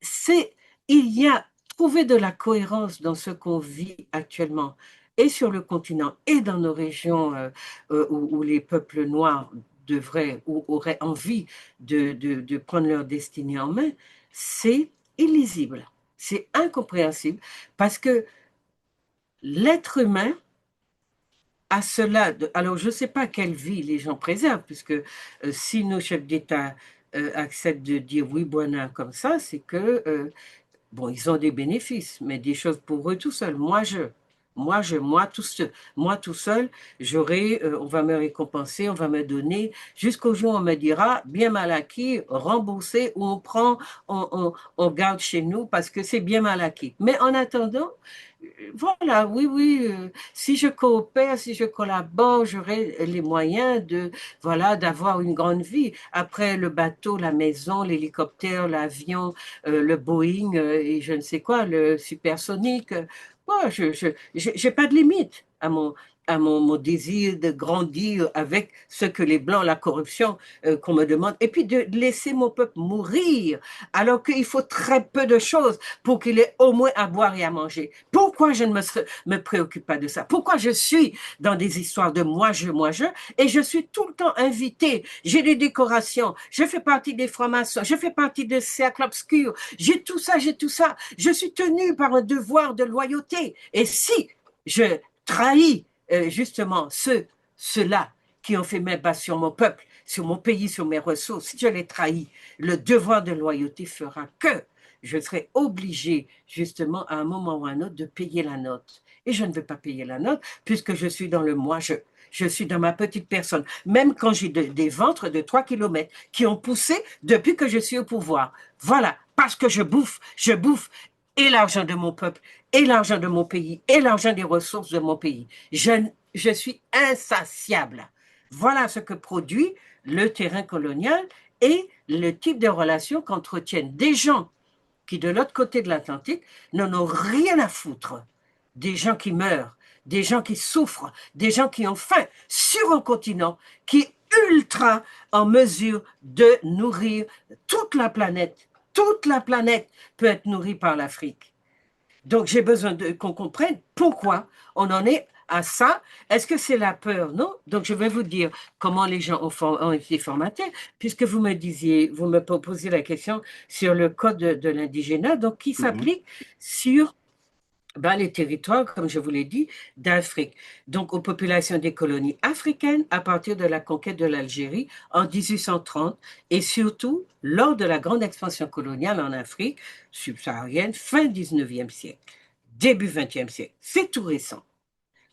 c'est, il y a trouvé de la cohérence dans ce qu'on vit actuellement, et sur le continent, et dans nos régions où les peuples noirs devraient ou auraient envie de prendre leur destinée en main, c'est illisible, c'est incompréhensible, parce que l'être humain a cela. Alors, je ne sais pas quelle vie les gens préservent, puisque si nos chefs d'État acceptent de dire oui, voilà, comme ça, c'est que bon, ils ont des bénéfices, mais des choses pour eux tout seuls. Moi tout seul, on va me récompenser, on va me donner, jusqu'au jour où on me dira, bien mal acquis, remboursé, ou on garde chez nous parce que c'est bien mal acquis. Mais en attendant, voilà, oui, oui, si je coopère, si je collabore, j'aurai les moyens voilà, d'avoir une grande vie. Après le bateau, la maison, l'hélicoptère, l'avion, le Boeing et je ne sais quoi, le supersonique. Moi, j'ai pas de limite mon désir de grandir avec ce que les Blancs, la corruption qu'on me demande, et puis de laisser mon peuple mourir, alors qu'il faut très peu de choses pour qu'il ait au moins à boire et à manger. Pourquoi je ne me préoccupe pas de ça? Pourquoi je suis dans des histoires de moi, je, et je suis tout le temps invitée. J'ai des décorations, je fais partie des francs-maçons, je fais partie des cercles obscurs, j'ai tout ça, j'ai tout ça. Je suis tenue par un devoir de loyauté. Et si je trahis justement ceux-là qui ont fait mes bas sur mon peuple, sur mon pays, sur mes ressources, si je les trahis, le devoir de loyauté fera que je serai obligé justement à un moment ou à un autre de payer la note. Et je ne veux pas payer la note puisque je suis dans le moi-je. Je suis dans ma petite personne, même quand j'ai des ventres de 3 kilomètres qui ont poussé depuis que je suis au pouvoir. Voilà, parce que je bouffe et l'argent de mon peuple, et l'argent de mon pays, et l'argent des ressources de mon pays. Je suis insatiable. Voilà ce que produit le terrain colonial et le type de relations qu'entretiennent des gens qui, de l'autre côté de l'Atlantique, n'en ont rien à foutre. Des gens qui meurent, des gens qui souffrent, des gens qui ont faim sur un continent qui est ultra en mesure de nourrir toute la planète. Toute la planète peut être nourrie par l'Afrique. Donc, j'ai besoin qu'on comprenne pourquoi on en est à ça. Est-ce que c'est la peur? Non. Donc, je vais vous dire comment les gens ont été formatés, puisque vous me proposez la question sur le code de l'indigénat, donc qui Mhm, s'applique sur les territoires, comme je vous l'ai dit, d'Afrique. Donc, aux populations des colonies africaines à partir de la conquête de l'Algérie en 1830 et surtout lors de la grande expansion coloniale en Afrique subsaharienne fin 19e siècle, début 20e siècle. C'est tout récent.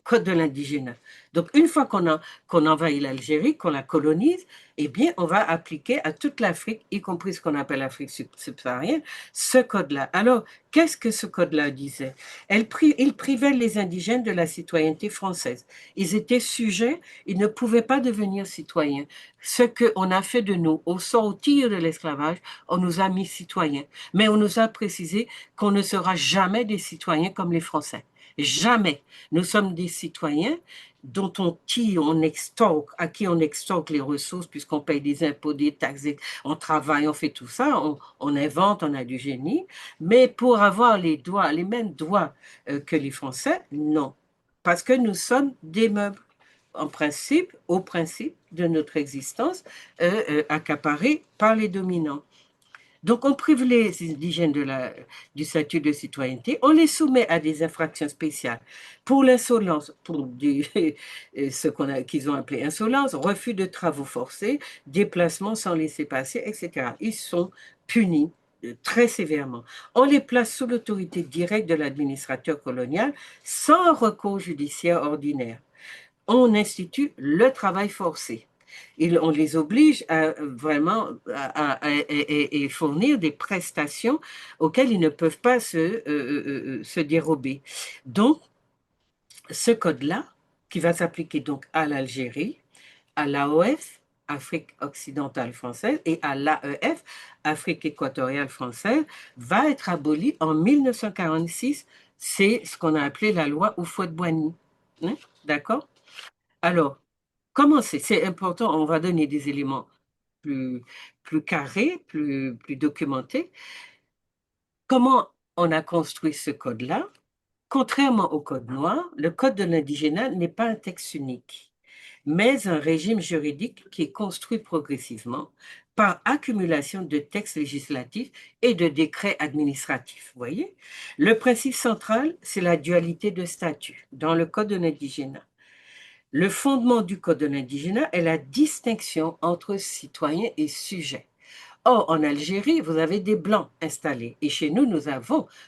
Code de l'indigénat. Donc, une fois qu'on envahit l'Algérie, qu'on la colonise, eh bien, on va appliquer à toute l'Afrique, y compris ce qu'on appelle l'Afrique subsaharienne, ce code-là. Alors, qu'est-ce que ce code-là disait? Il privait les indigènes de la citoyenneté française. Ils étaient sujets, ils ne pouvaient pas devenir citoyens. Ce qu'on a fait de nous au sortir de l'esclavage, on nous a mis citoyens. Mais on nous a précisé qu'on ne sera jamais des citoyens comme les Français. Jamais. Nous sommes des citoyens dont on tire, on extorque, à qui on extorque les ressources puisqu'on paye des impôts, des taxes, on travaille, on fait tout ça, on invente, on a du génie. Mais pour avoir les mêmes droits que les Français, non. Parce que nous sommes des meubles, en principe, au principe de notre existence, accaparés par les dominants. Donc, on prive les indigènes du statut de citoyenneté, on les soumet à des infractions spéciales pour l'insolence, qu'ils ont appelé insolence, refus de travaux forcés, déplacement sans laisser-passer, etc. Ils sont punis très sévèrement. On les place sous l'autorité directe de l'administrateur colonial sans recours judiciaire ordinaire. On institue le travail forcé. On les oblige à vraiment à fournir des prestations auxquelles ils ne peuvent pas se dérober. Donc, ce code-là qui va s'appliquer donc à l'Algérie, à l'AOF, Afrique occidentale française, et à l'AEF, Afrique équatoriale française, va être aboli en 1946. C'est ce qu'on a appelé la loi Houphouët-Boigny. Hein? D'accord? Alors, comment c'est? C'est important, on va donner des éléments plus, plus carrés, plus documentés. Comment on a construit ce code-là? Contrairement au code noir, le code de l'indigénat n'est pas un texte unique, mais un régime juridique qui est construit progressivement par accumulation de textes législatifs et de décrets administratifs. Vous voyez? Le principe central, c'est la dualité de statut dans le code de l'indigénat. Le fondement du code de l'indigénat est la distinction entre citoyen et sujet. Or, en Algérie, vous avez des Blancs installés. Et chez nous, nous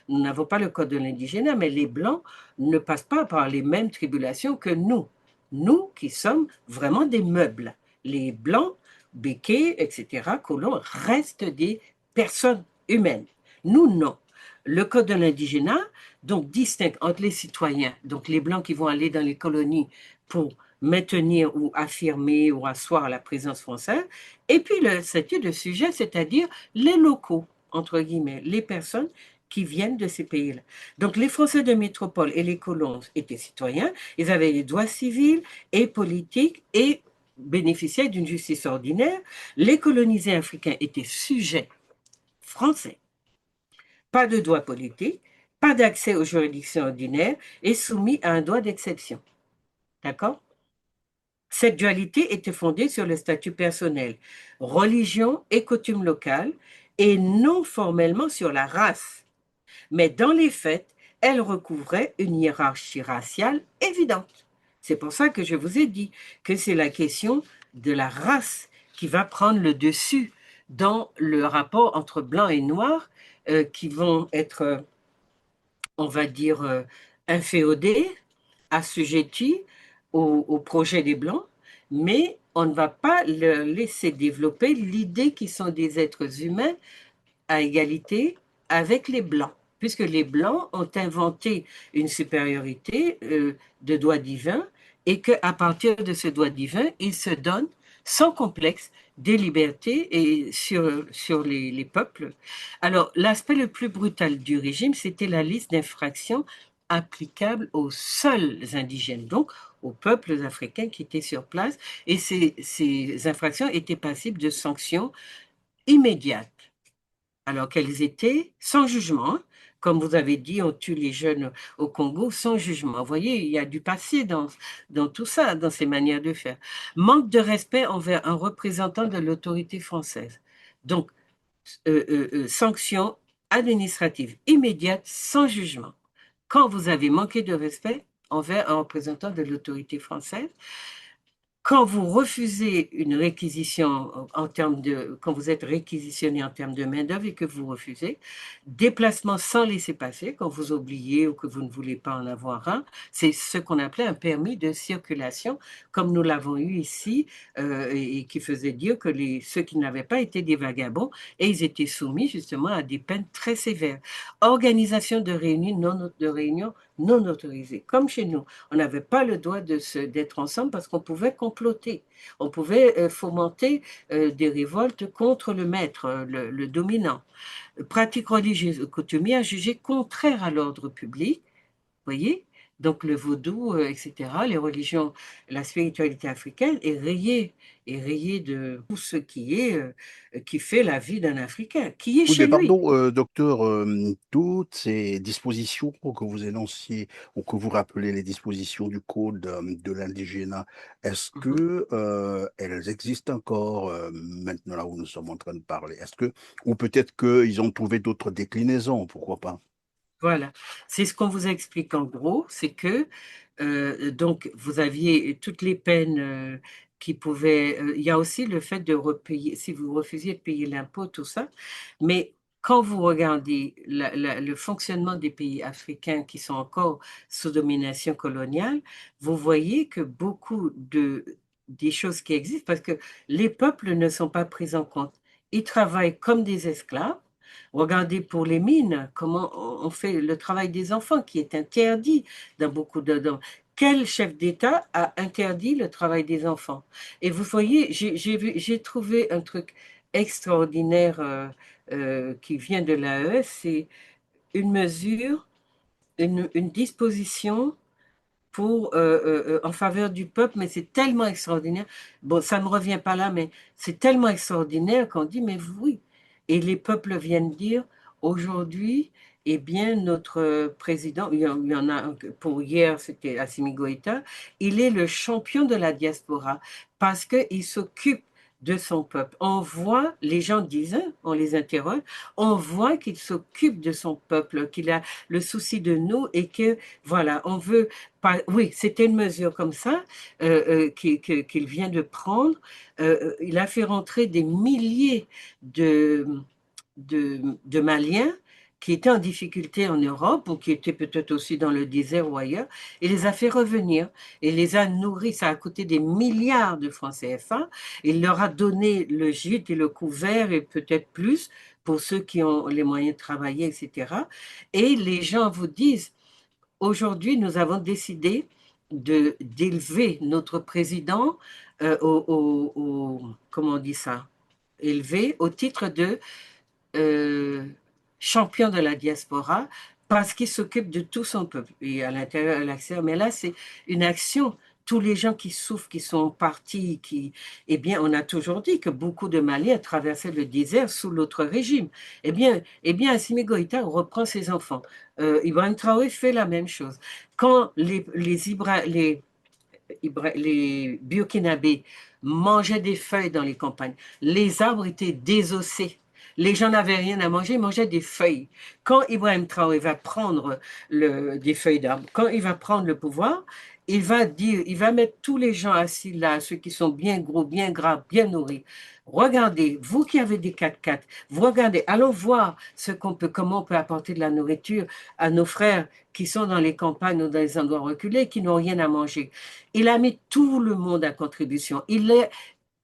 n'avons pas le code de l'indigénat, mais les Blancs ne passent pas par les mêmes tribulations que nous. Nous qui sommes vraiment des meubles. Les Blancs, béquets, etc., colons, restent des personnes humaines. Nous, non. Le code de l'indigénat, donc, distingue entre les citoyens, donc les Blancs qui vont aller dans les colonies pour maintenir ou affirmer ou asseoir la présence française, et puis le statut de sujet, c'est-à-dire les locaux, entre guillemets, les personnes qui viennent de ces pays-là. Donc les Français de métropole et les colons étaient citoyens, ils avaient les droits civils et politiques et bénéficiaient d'une justice ordinaire. Les colonisés africains étaient sujets français, pas de droits politiques, pas d'accès aux juridictions ordinaires et soumis à un droit d'exception. D'accord? Cette dualité était fondée sur le statut personnel, religion et coutumes locales, et non formellement sur la race. Mais dans les faits, elle recouvrait une hiérarchie raciale évidente. C'est pour ça que je vous ai dit que c'est la question de la race qui va prendre le dessus dans le rapport entre blanc et noir, qui vont être, on va dire, inféodés, assujettis au projet des Blancs, mais on ne va pas leur laisser développer l'idée qu'ils sont des êtres humains à égalité avec les Blancs, puisque les Blancs ont inventé une supériorité de droit divin et qu'à partir de ce droit divin, ils se donnent sans complexe des libertés et sur les peuples. Alors, l'aspect le plus brutal du régime, c'était la liste d'infractions applicables aux seuls indigènes, donc aux peuples africains qui étaient sur place. Et ces infractions étaient passibles de sanctions immédiates. Alors qu'elles étaient sans jugement, hein. Comme vous avez dit, on tue les jeunes au Congo sans jugement. Vous voyez, il y a du passé dans tout ça, dans ces manières de faire. Manque de respect envers un représentant de l'autorité française. Donc, sanction administrative immédiate sans jugement. Quand vous avez manqué de respect envers un représentant de l'autorité française, quand vous refusez une réquisition en termes de, quand vous êtes réquisitionné en termes de main-d'œuvre et que vous refusez, déplacement sans laisser passer, quand vous oubliez ou que vous ne voulez pas en avoir un, c'est ce qu'on appelait un permis de circulation, comme nous l'avons eu ici, et qui faisait dire que ceux qui n'avaient pas été des vagabonds, et ils étaient soumis justement à des peines très sévères. Organisation de réunions non autorisées, comme chez nous. On n'avait pas le droit d'être ensemble parce qu'on pouvait comploter. On pouvait fomenter des révoltes contre le maître, le dominant. Pratiques religieuses ou coutumières jugées contraires à l'ordre public, voyez? Donc le vaudou, etc., les religions, la spiritualité africaine est rayée de tout ce qui fait la vie d'un Africain, qui est Oui, mais chez lui. pardon, docteur, toutes ces dispositions que vous énonciez ou que vous rappelez les dispositions du code de l'indigénat, est-ce Mhm. que elles existent encore maintenant là où nous sommes en train de parler? Est-ce que, ou peut-être qu'ils ont trouvé d'autres déclinaisons, pourquoi pas? Voilà, c'est ce qu'on vous explique en gros, c'est que donc vous aviez toutes les peines qui pouvaient. Il y a aussi le fait de repayer, si vous refusiez de payer l'impôt, tout ça. Mais quand vous regardez le fonctionnement des pays africains qui sont encore sous domination coloniale, vous voyez que beaucoup des choses qui existent, parce que les peuples ne sont pas pris en compte. Ils travaillent comme des esclaves. Regardez pour les mines, comment on fait le travail des enfants qui est interdit dans beaucoup de... quel chef d'État a interdit le travail des enfants? Et vous voyez, j'ai trouvé un truc extraordinaire qui vient de l'AES, c'est une mesure, une disposition en faveur du peuple, mais c'est tellement extraordinaire. Bon, ça ne me revient pas là, mais c'est tellement extraordinaire qu'on dit, mais oui. Et les peuples viennent dire, aujourd'hui, eh bien, notre président, il y en a un pour hier, c'était Assimi Goïta, il est le champion de la diaspora parce qu'il s'occupe de son peuple. On voit, les gens disent, hein, on les interroge, on voit qu'il s'occupe de son peuple, qu'il a le souci de nous et que, voilà, on veut oui, c'était une mesure comme ça qu'il vient de prendre. Il a fait rentrer des milliers de, de Maliens qui étaient en difficulté en Europe ou qui étaient peut-être aussi dans le désert ou ailleurs, et les a fait revenir et les a nourris. Ça a coûté des milliards de francs CFA. Il leur a donné le gîte et le couvert et peut-être plus pour ceux qui ont les moyens de travailler, etc. Et les gens vous disent, aujourd'hui, nous avons décidé d'élever notre président comment on dit ça? Élevé au titre de euh, champion de la diaspora parce qu'il s'occupe de tout son peuple et à l'intérieur et à l'extérieur. Mais là, c'est une action. Tous les gens qui souffrent, qui sont partis, eh bien, on a toujours dit que beaucoup de Maliens traversaient le désert sous l'autre régime. Assimi Goïta reprend ses enfants. Ibrahim Traoré fait la même chose. Quand les Burkinabés mangeaient des feuilles dans les campagnes. Les arbres étaient désossés. Les gens n'avaient rien à manger, ils mangeaient des feuilles. Quand Ibrahim Traoré va prendre des feuilles d'arbre, quand il va prendre le pouvoir, il va mettre tous les gens assis là, ceux qui sont bien gros, bien gras, bien nourris. Regardez, vous qui avez des 4x4, vous regardez, allons voir comment on peut apporter de la nourriture à nos frères qui sont dans les campagnes ou dans les endroits reculés, qui n'ont rien à manger. Il a mis tout le monde à contribution.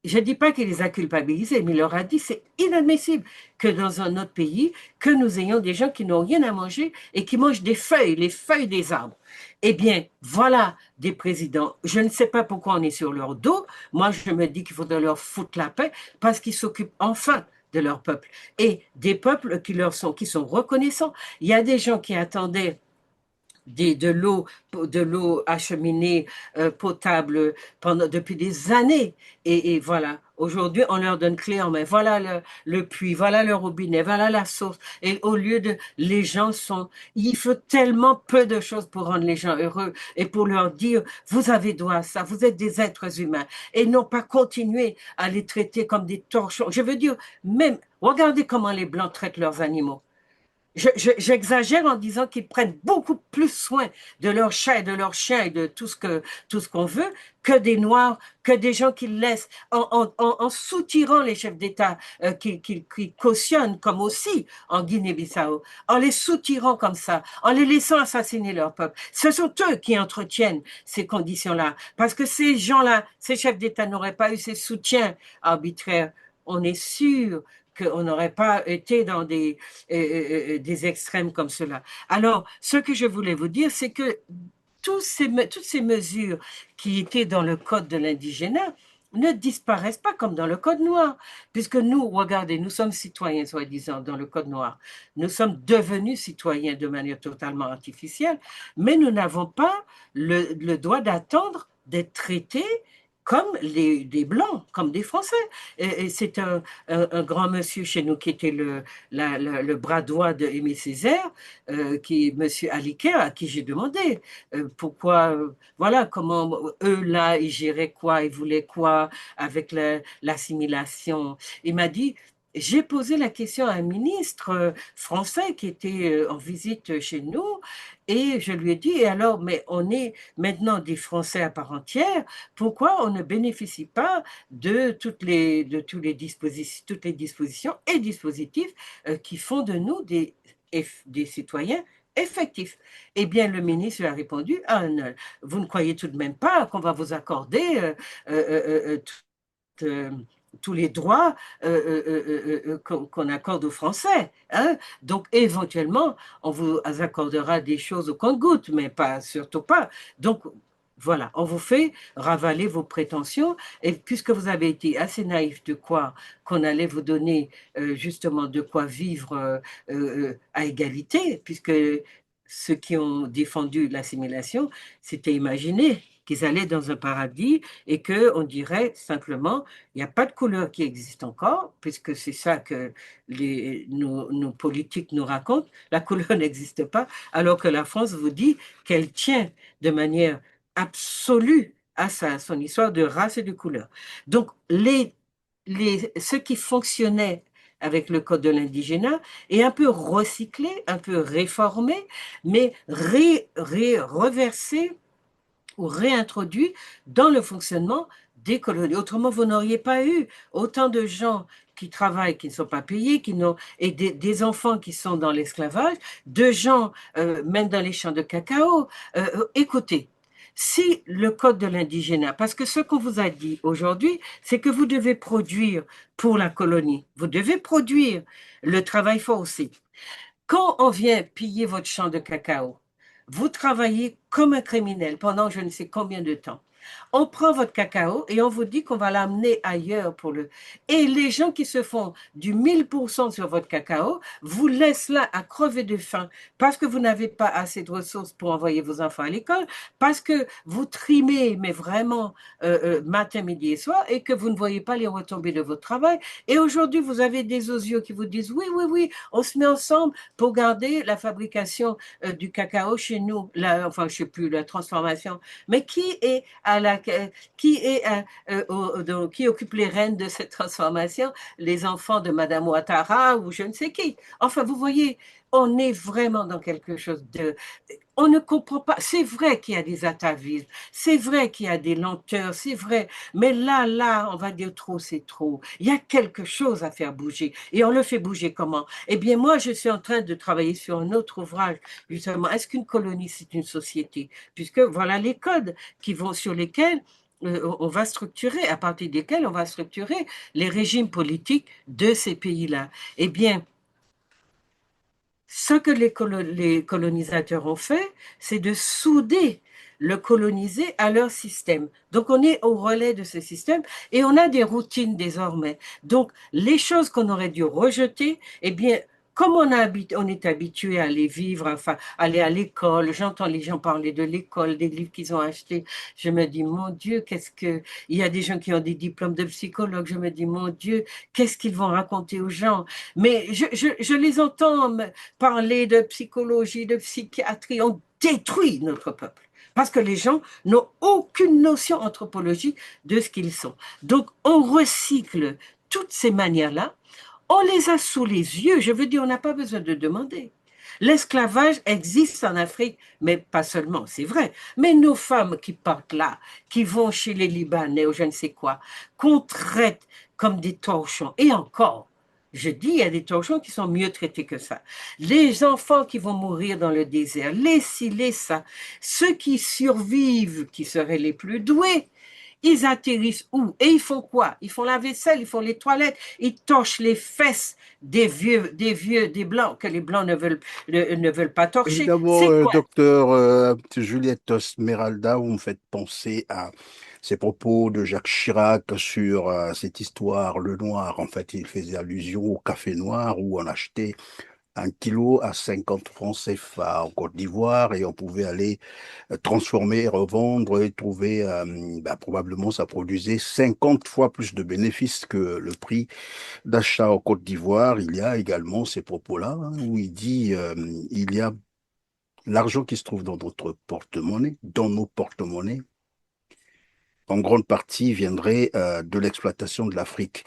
Je ne dis pas qu'il les a culpabilisés, mais il leur a dit c'est inadmissible que dans un autre pays, que nous ayons des gens qui n'ont rien à manger et qui mangent des feuilles, les feuilles des arbres. Eh bien, voilà des présidents. Je ne sais pas pourquoi on est sur leur dos. Moi, je me dis qu'il faudrait leur foutre la paix parce qu'ils s'occupent enfin de leur peuple et des peuples qui sont reconnaissants. Il y a des gens qui attendaient de l'eau acheminée potable depuis des années. Et voilà, aujourd'hui, on leur donne clé en main. Voilà le puits, voilà le robinet, voilà la source. Et au lieu de, les gens sont, il faut tellement peu de choses pour rendre les gens heureux et pour leur dire, vous avez droit à ça, vous êtes des êtres humains. Et non pas continuer à les traiter comme des torchons. Je veux dire, même, regardez comment les Blancs traitent leurs animaux. J'exagère en disant qu'ils prennent beaucoup plus soin de leurs chats et de leurs chiens et de tout ce qu'on veut que des Noirs, que des gens qui laissent en soutirant les chefs d'État qui cautionnent, comme aussi en Guinée-Bissau, en les soutirant comme ça, en les laissant assassiner leur peuple. Ce sont eux qui entretiennent ces conditions-là. Parce que ces gens-là, ces chefs d'État n'auraient pas eu ces soutiens arbitraires. On est sûr qu'on n'aurait pas été dans des extrêmes comme cela. Alors, ce que je voulais vous dire, c'est que toutes ces mesures qui étaient dans le code de l'indigénat ne disparaissent pas comme dans le code noir, puisque nous, regardez, nous sommes citoyens, soi-disant, dans le code noir. Nous sommes devenus citoyens de manière totalement artificielle, mais nous n'avons pas le droit d'attendre d'être traités comme des Blancs, comme des Français. Et c'est un grand monsieur chez nous qui était le bras droit de Aimé Césaire, qui est monsieur Aliker, à qui j'ai demandé pourquoi, voilà, comment eux là, ils géraient quoi, ils voulaient quoi avec l'assimilation. Il m'a dit, j'ai posé la question à un ministre français qui était en visite chez nous et je lui ai dit, et alors, mais on est maintenant des Français à part entière, pourquoi on ne bénéficie pas toutes les dispositions et dispositifs qui font de nous des citoyens effectifs? Eh bien, le ministre lui a répondu, ah, non, vous ne croyez tout de même pas qu'on va vous accorder euh, tous les droits qu'on accorde aux Français. Hein? Donc, éventuellement, on vous accordera des choses au compte-gouttes, mais pas, surtout pas. Donc, Voilà, on vous fait ravaler vos prétentions et puisque vous avez été assez naïf de quoi qu'on allait vous donner justement de quoi vivre à égalité, puisque ceux qui ont défendu l'assimilation s'étaient imaginé qu'ils allaient dans un paradis et qu'on dirait simplement, il n'y a pas de couleur qui existe encore, puisque c'est ça que nos politiques nous racontent, la couleur n'existe pas, alors que la France vous dit qu'elle tient de manière absolue à son histoire de race et de couleur. Donc, ce qui fonctionnait avec le code de l'indigénat est un peu recyclé, un peu réformé, mais reversé ou réintroduit dans le fonctionnement des colonies. Autrement, vous n'auriez pas eu autant de gens qui travaillent, qui ne sont pas payés, et des enfants qui sont dans l'esclavage, de gens, même dans les champs de cacao. Écoutez, si le code de l'indigénat, parce que ce qu'on vous a dit aujourd'hui, c'est que vous devez produire pour la colonie, vous devez produire le travail forcé. Quand on vient piller votre champ de cacao, vous travaillez comme un criminel pendant je ne sais combien de temps. On prend votre cacao et on vous dit qu'on va l'amener ailleurs pour le... Et les gens qui se font du 1000% sur votre cacao vous laissent là à crever de faim parce que vous n'avez pas assez de ressources pour envoyer vos enfants à l'école, parce que vous trimez, mais vraiment matin, midi et soir, et que vous ne voyez pas les retombées de votre travail. Et aujourd'hui, vous avez des osios qui vous disent, oui, oui, oui, on se met ensemble pour garder la fabrication du cacao chez nous, enfin, je sais plus, la transformation. Mais qui occupe les rênes de cette transformation? Les enfants de Madame Ouattara ou je ne sais qui. Enfin, vous voyez, on est vraiment dans quelque chose de... On ne comprend pas. C'est vrai qu'il y a des atavismes, c'est vrai qu'il y a des lenteurs, c'est vrai. Mais là, on va dire trop, c'est trop. Il y a quelque chose à faire bouger. Et on le fait bouger comment? Eh bien, moi, je suis en train de travailler sur un autre ouvrage, justement. Est-ce qu'une colonie, c'est une société? Puisque voilà les codes sur lesquels on va structurer, à partir desquels on va structurer les régimes politiques de ces pays-là. Eh bien, ce que les colonisateurs ont fait, c'est de souder le colonisé à leur système. Donc, on est au relais de ce système et on a des routines désormais. Donc, les choses qu'on aurait dû rejeter, eh bien, comme on est habitué à les vivre, enfin, aller à l'école, j'entends les gens parler de l'école, des livres qu'ils ont achetés, je me dis, mon Dieu, il y a des gens qui ont des diplômes de psychologue, je me dis, mon Dieu, qu'est-ce qu'ils vont raconter aux gens? Mais je les entends parler de psychologie, de psychiatrie, on détruit notre peuple. Parce que les gens n'ont aucune notion anthropologique de ce qu'ils sont. Donc, on recycle toutes ces manières-là. On les a sous les yeux. Je veux dire, on n'a pas besoin de demander. L'esclavage existe en Afrique, mais pas seulement, c'est vrai. Mais nos femmes qui partent là, qui vont chez les Libanais ou je ne sais quoi, qu'on traite comme des torchons, et encore, je dis, il y a des torchons qui sont mieux traités que ça. Les enfants qui vont mourir dans le désert, les ci, les ça, ceux qui survivent, qui seraient les plus doués, ils atterrissent où? Et ils font quoi? Ils font la vaisselle, ils font les toilettes, ils torchent les fesses des blancs que les blancs ne veulent pas torcher. Évidemment, C'est quoi? docteur Juliette Smeralda, vous me faites penser à ces propos de Jacques Chirac sur cette histoire, le noir. En fait, il faisait allusion au café noir où on achetait un kilo à 50 francs CFA en Côte d'Ivoire et on pouvait aller transformer, revendre et trouver, probablement ça produisait 50 fois plus de bénéfices que le prix d'achat en Côte d'Ivoire. Il y a également ces propos-là où il dit il y a l'argent qui se trouve dans notre porte-monnaie, dans nos porte-monnaies, en grande partie viendrait de l'exploitation de l'Afrique.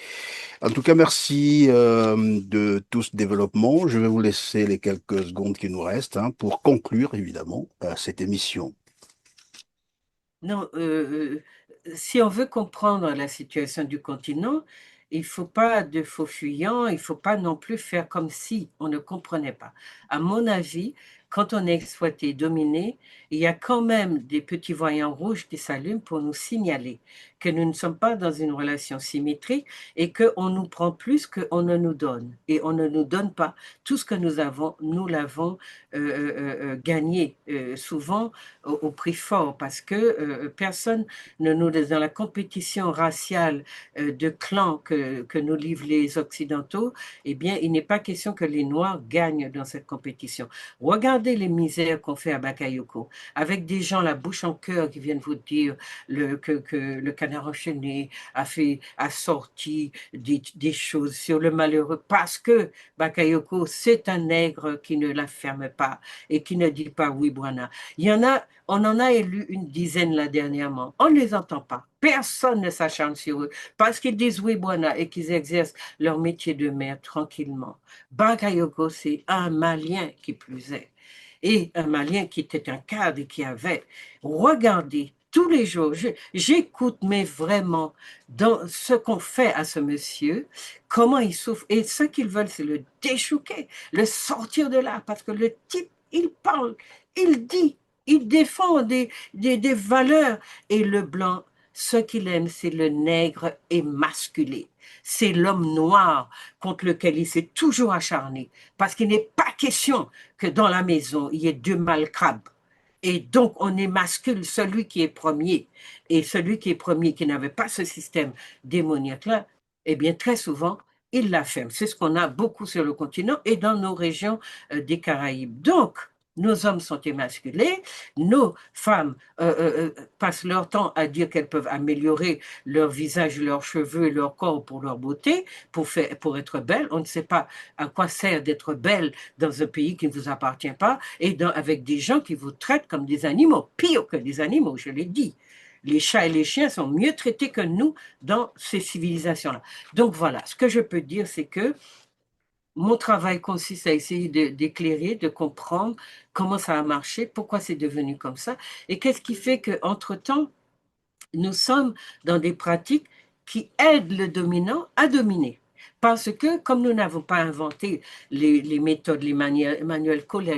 En tout cas, merci de tout ce développement. Je vais vous laisser les quelques secondes qui nous restent pour conclure, évidemment, cette émission. Non, si on veut comprendre la situation du continent, il ne faut pas de faux fuyants, il ne faut pas non plus faire comme si on ne comprenait pas. À mon avis, quand on est exploité, dominé, il y a quand même des petits voyants rouges qui s'allument pour nous signaler que nous ne sommes pas dans une relation symétrique et qu'on nous prend plus qu'on ne nous donne. Et on ne nous donne pas tout ce que nous avons, nous l'avons gagné souvent au prix fort parce que personne ne nous, dans la compétition raciale de clans que nous livrent les Occidentaux, eh bien, il n'est pas question que les Noirs gagnent dans cette compétition. Regardez les misères qu'on fait à Bakayoko, avec des gens la bouche en cœur qui viennent vous dire que le canard enchaîné a sorti des choses sur le malheureux parce que Bakayoko, c'est un nègre qui ne la ferme pas et qui ne dit pas oui, voilà. Il y en a, on en a élu une dizaine là dernièrement. On ne les entend pas. Personne ne s'acharne sur eux parce qu'ils disent oui, voilà, et qu'ils exercent leur métier de maire tranquillement. Bakayoko, c'est un Malien qui plus est. Et un Malien qui était un cadre et qui avait regardé tous les jours. J'écoute, mais vraiment, dans ce qu'on fait à ce monsieur, comment il souffre. Et ce qu'ils veulent, c'est le déchouquer, le sortir de là, parce que le type, il parle, il dit, il défend des valeurs. Et le blanc, ce qu'il aime, c'est le nègre émasculé. C'est l'homme noir contre lequel il s'est toujours acharné. Parce qu'il n'est pas question que dans la maison, il y ait deux malcrabes. Et donc, on émascule celui qui est premier. Et celui qui est premier, qui n'avait pas ce système démoniaque-là, eh bien, très souvent, il la ferme. C'est ce qu'on a beaucoup sur le continent et dans nos régions des Caraïbes. Donc, nos hommes sont émasculés, nos femmes passent leur temps à dire qu'elles peuvent améliorer leur visage, leurs cheveux et leur corps pour leur beauté, pour être belles. On ne sait pas à quoi sert d'être belle dans un pays qui ne vous appartient pas et avec des gens qui vous traitent comme des animaux, pire que des animaux, je l'ai dit. Les chats et les chiens sont mieux traités que nous dans ces civilisations-là. Donc voilà, ce que je peux dire, c'est que mon travail consiste à essayer d'éclairer, de comprendre comment ça a marché, pourquoi c'est devenu comme ça, et qu'est-ce qui fait qu'entre-temps, nous sommes dans des pratiques qui aident le dominant à dominer. Parce que, comme nous n'avons pas inventé les méthodes, les manuels scolaires,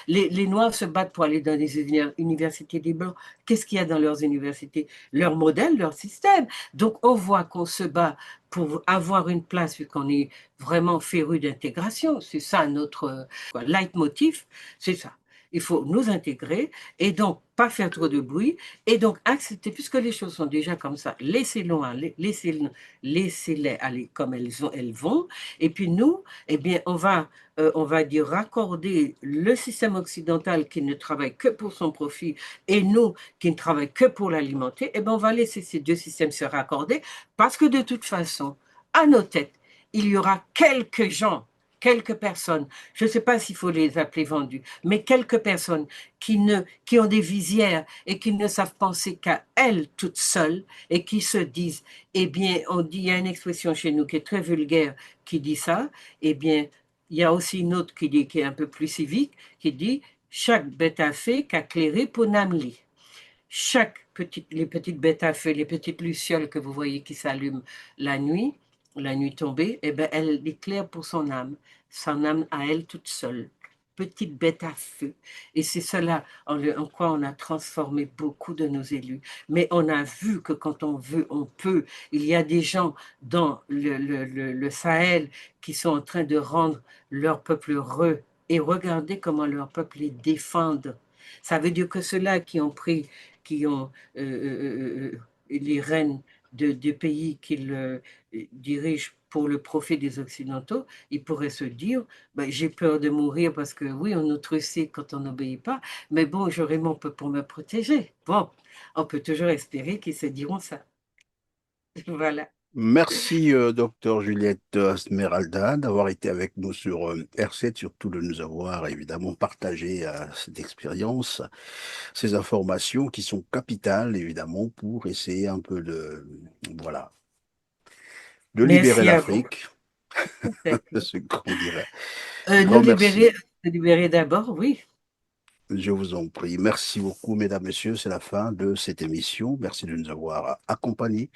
les Noirs se battent pour aller dans les universités des Blancs. Qu'est-ce qu'il y a dans leurs universités? Leur modèle, leur système. Donc, on voit qu'on se bat pour avoir une place, vu qu'on est vraiment féru d'intégration. C'est ça notre leitmotiv, c'est ça. Il faut nous intégrer et donc pas faire trop de bruit et donc accepter, puisque les choses sont déjà comme ça, laissez-les aller, laissez-les aller comme elles vont. Et puis nous, eh bien, on va dire raccorder le système occidental qui ne travaille que pour son profit et nous qui ne travaillons que pour l'alimenter. Eh bien, on va laisser ces deux systèmes se raccorder parce que de toute façon, à nos têtes, il y aura quelques gens, quelques personnes, je ne sais pas s'il faut les appeler vendus, mais quelques personnes qui ont des visières et qui ne savent penser qu'à elles toutes seules et qui se disent, eh bien, on dit, il y a une expression chez nous qui est très vulgaire qui dit ça, eh bien, il y a aussi une autre qui dit, qui est un peu plus civique, qui dit, chaque bête à fait qu'a clairé pour Namli. Les petites bêtes à feu, les petites lucioles que vous voyez qui s'allument la nuit tombée, eh ben, elle éclaire pour son âme à elle toute seule. Petite bête à feu. Et c'est cela en quoi on a transformé beaucoup de nos élus. Mais on a vu que quand on veut, on peut. Il y a des gens dans le Sahel qui sont en train de rendre leur peuple heureux. Et regardez comment leur peuple les défendent. Ça veut dire que ceux-là qui ont les rênes de pays qu'ils dirigent pour le profit des Occidentaux, ils pourraient se dire, ben, j'ai peur de mourir parce que oui, on nous trucide quand on n'obéit pas, mais bon, j'aurai mon peuple pour me protéger. Bon, on peut toujours espérer qu'ils se diront ça. Voilà. Merci, docteur Juliette Smeralda, d'avoir été avec nous sur R7, surtout de nous avoir évidemment partagé cette expérience, ces informations qui sont capitales, évidemment, pour essayer un peu voilà, de libérer Merci à vous. l'Afrique, de ce qu'on dirait. Nous Grand libérer, merci. nous libérer d'abord, oui. Je vous en prie. Merci beaucoup, mesdames, messieurs. C'est la fin de cette émission. Merci de nous avoir accompagnés.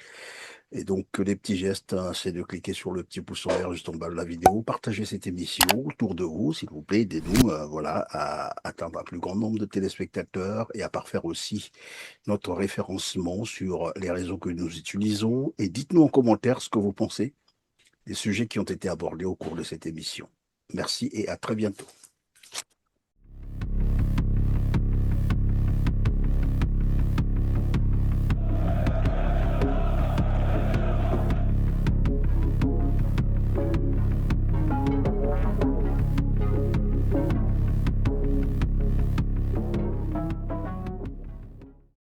Et donc, les petits gestes, hein, c'est de cliquer sur le petit pouce en l'air juste en bas de la vidéo. Partagez cette émission autour de vous, s'il vous plaît. Aidez-nous, voilà, à atteindre un plus grand nombre de téléspectateurs et à parfaire aussi notre référencement sur les réseaux que nous utilisons. Et dites-nous en commentaire ce que vous pensez des sujets qui ont été abordés au cours de cette émission. Merci et à très bientôt.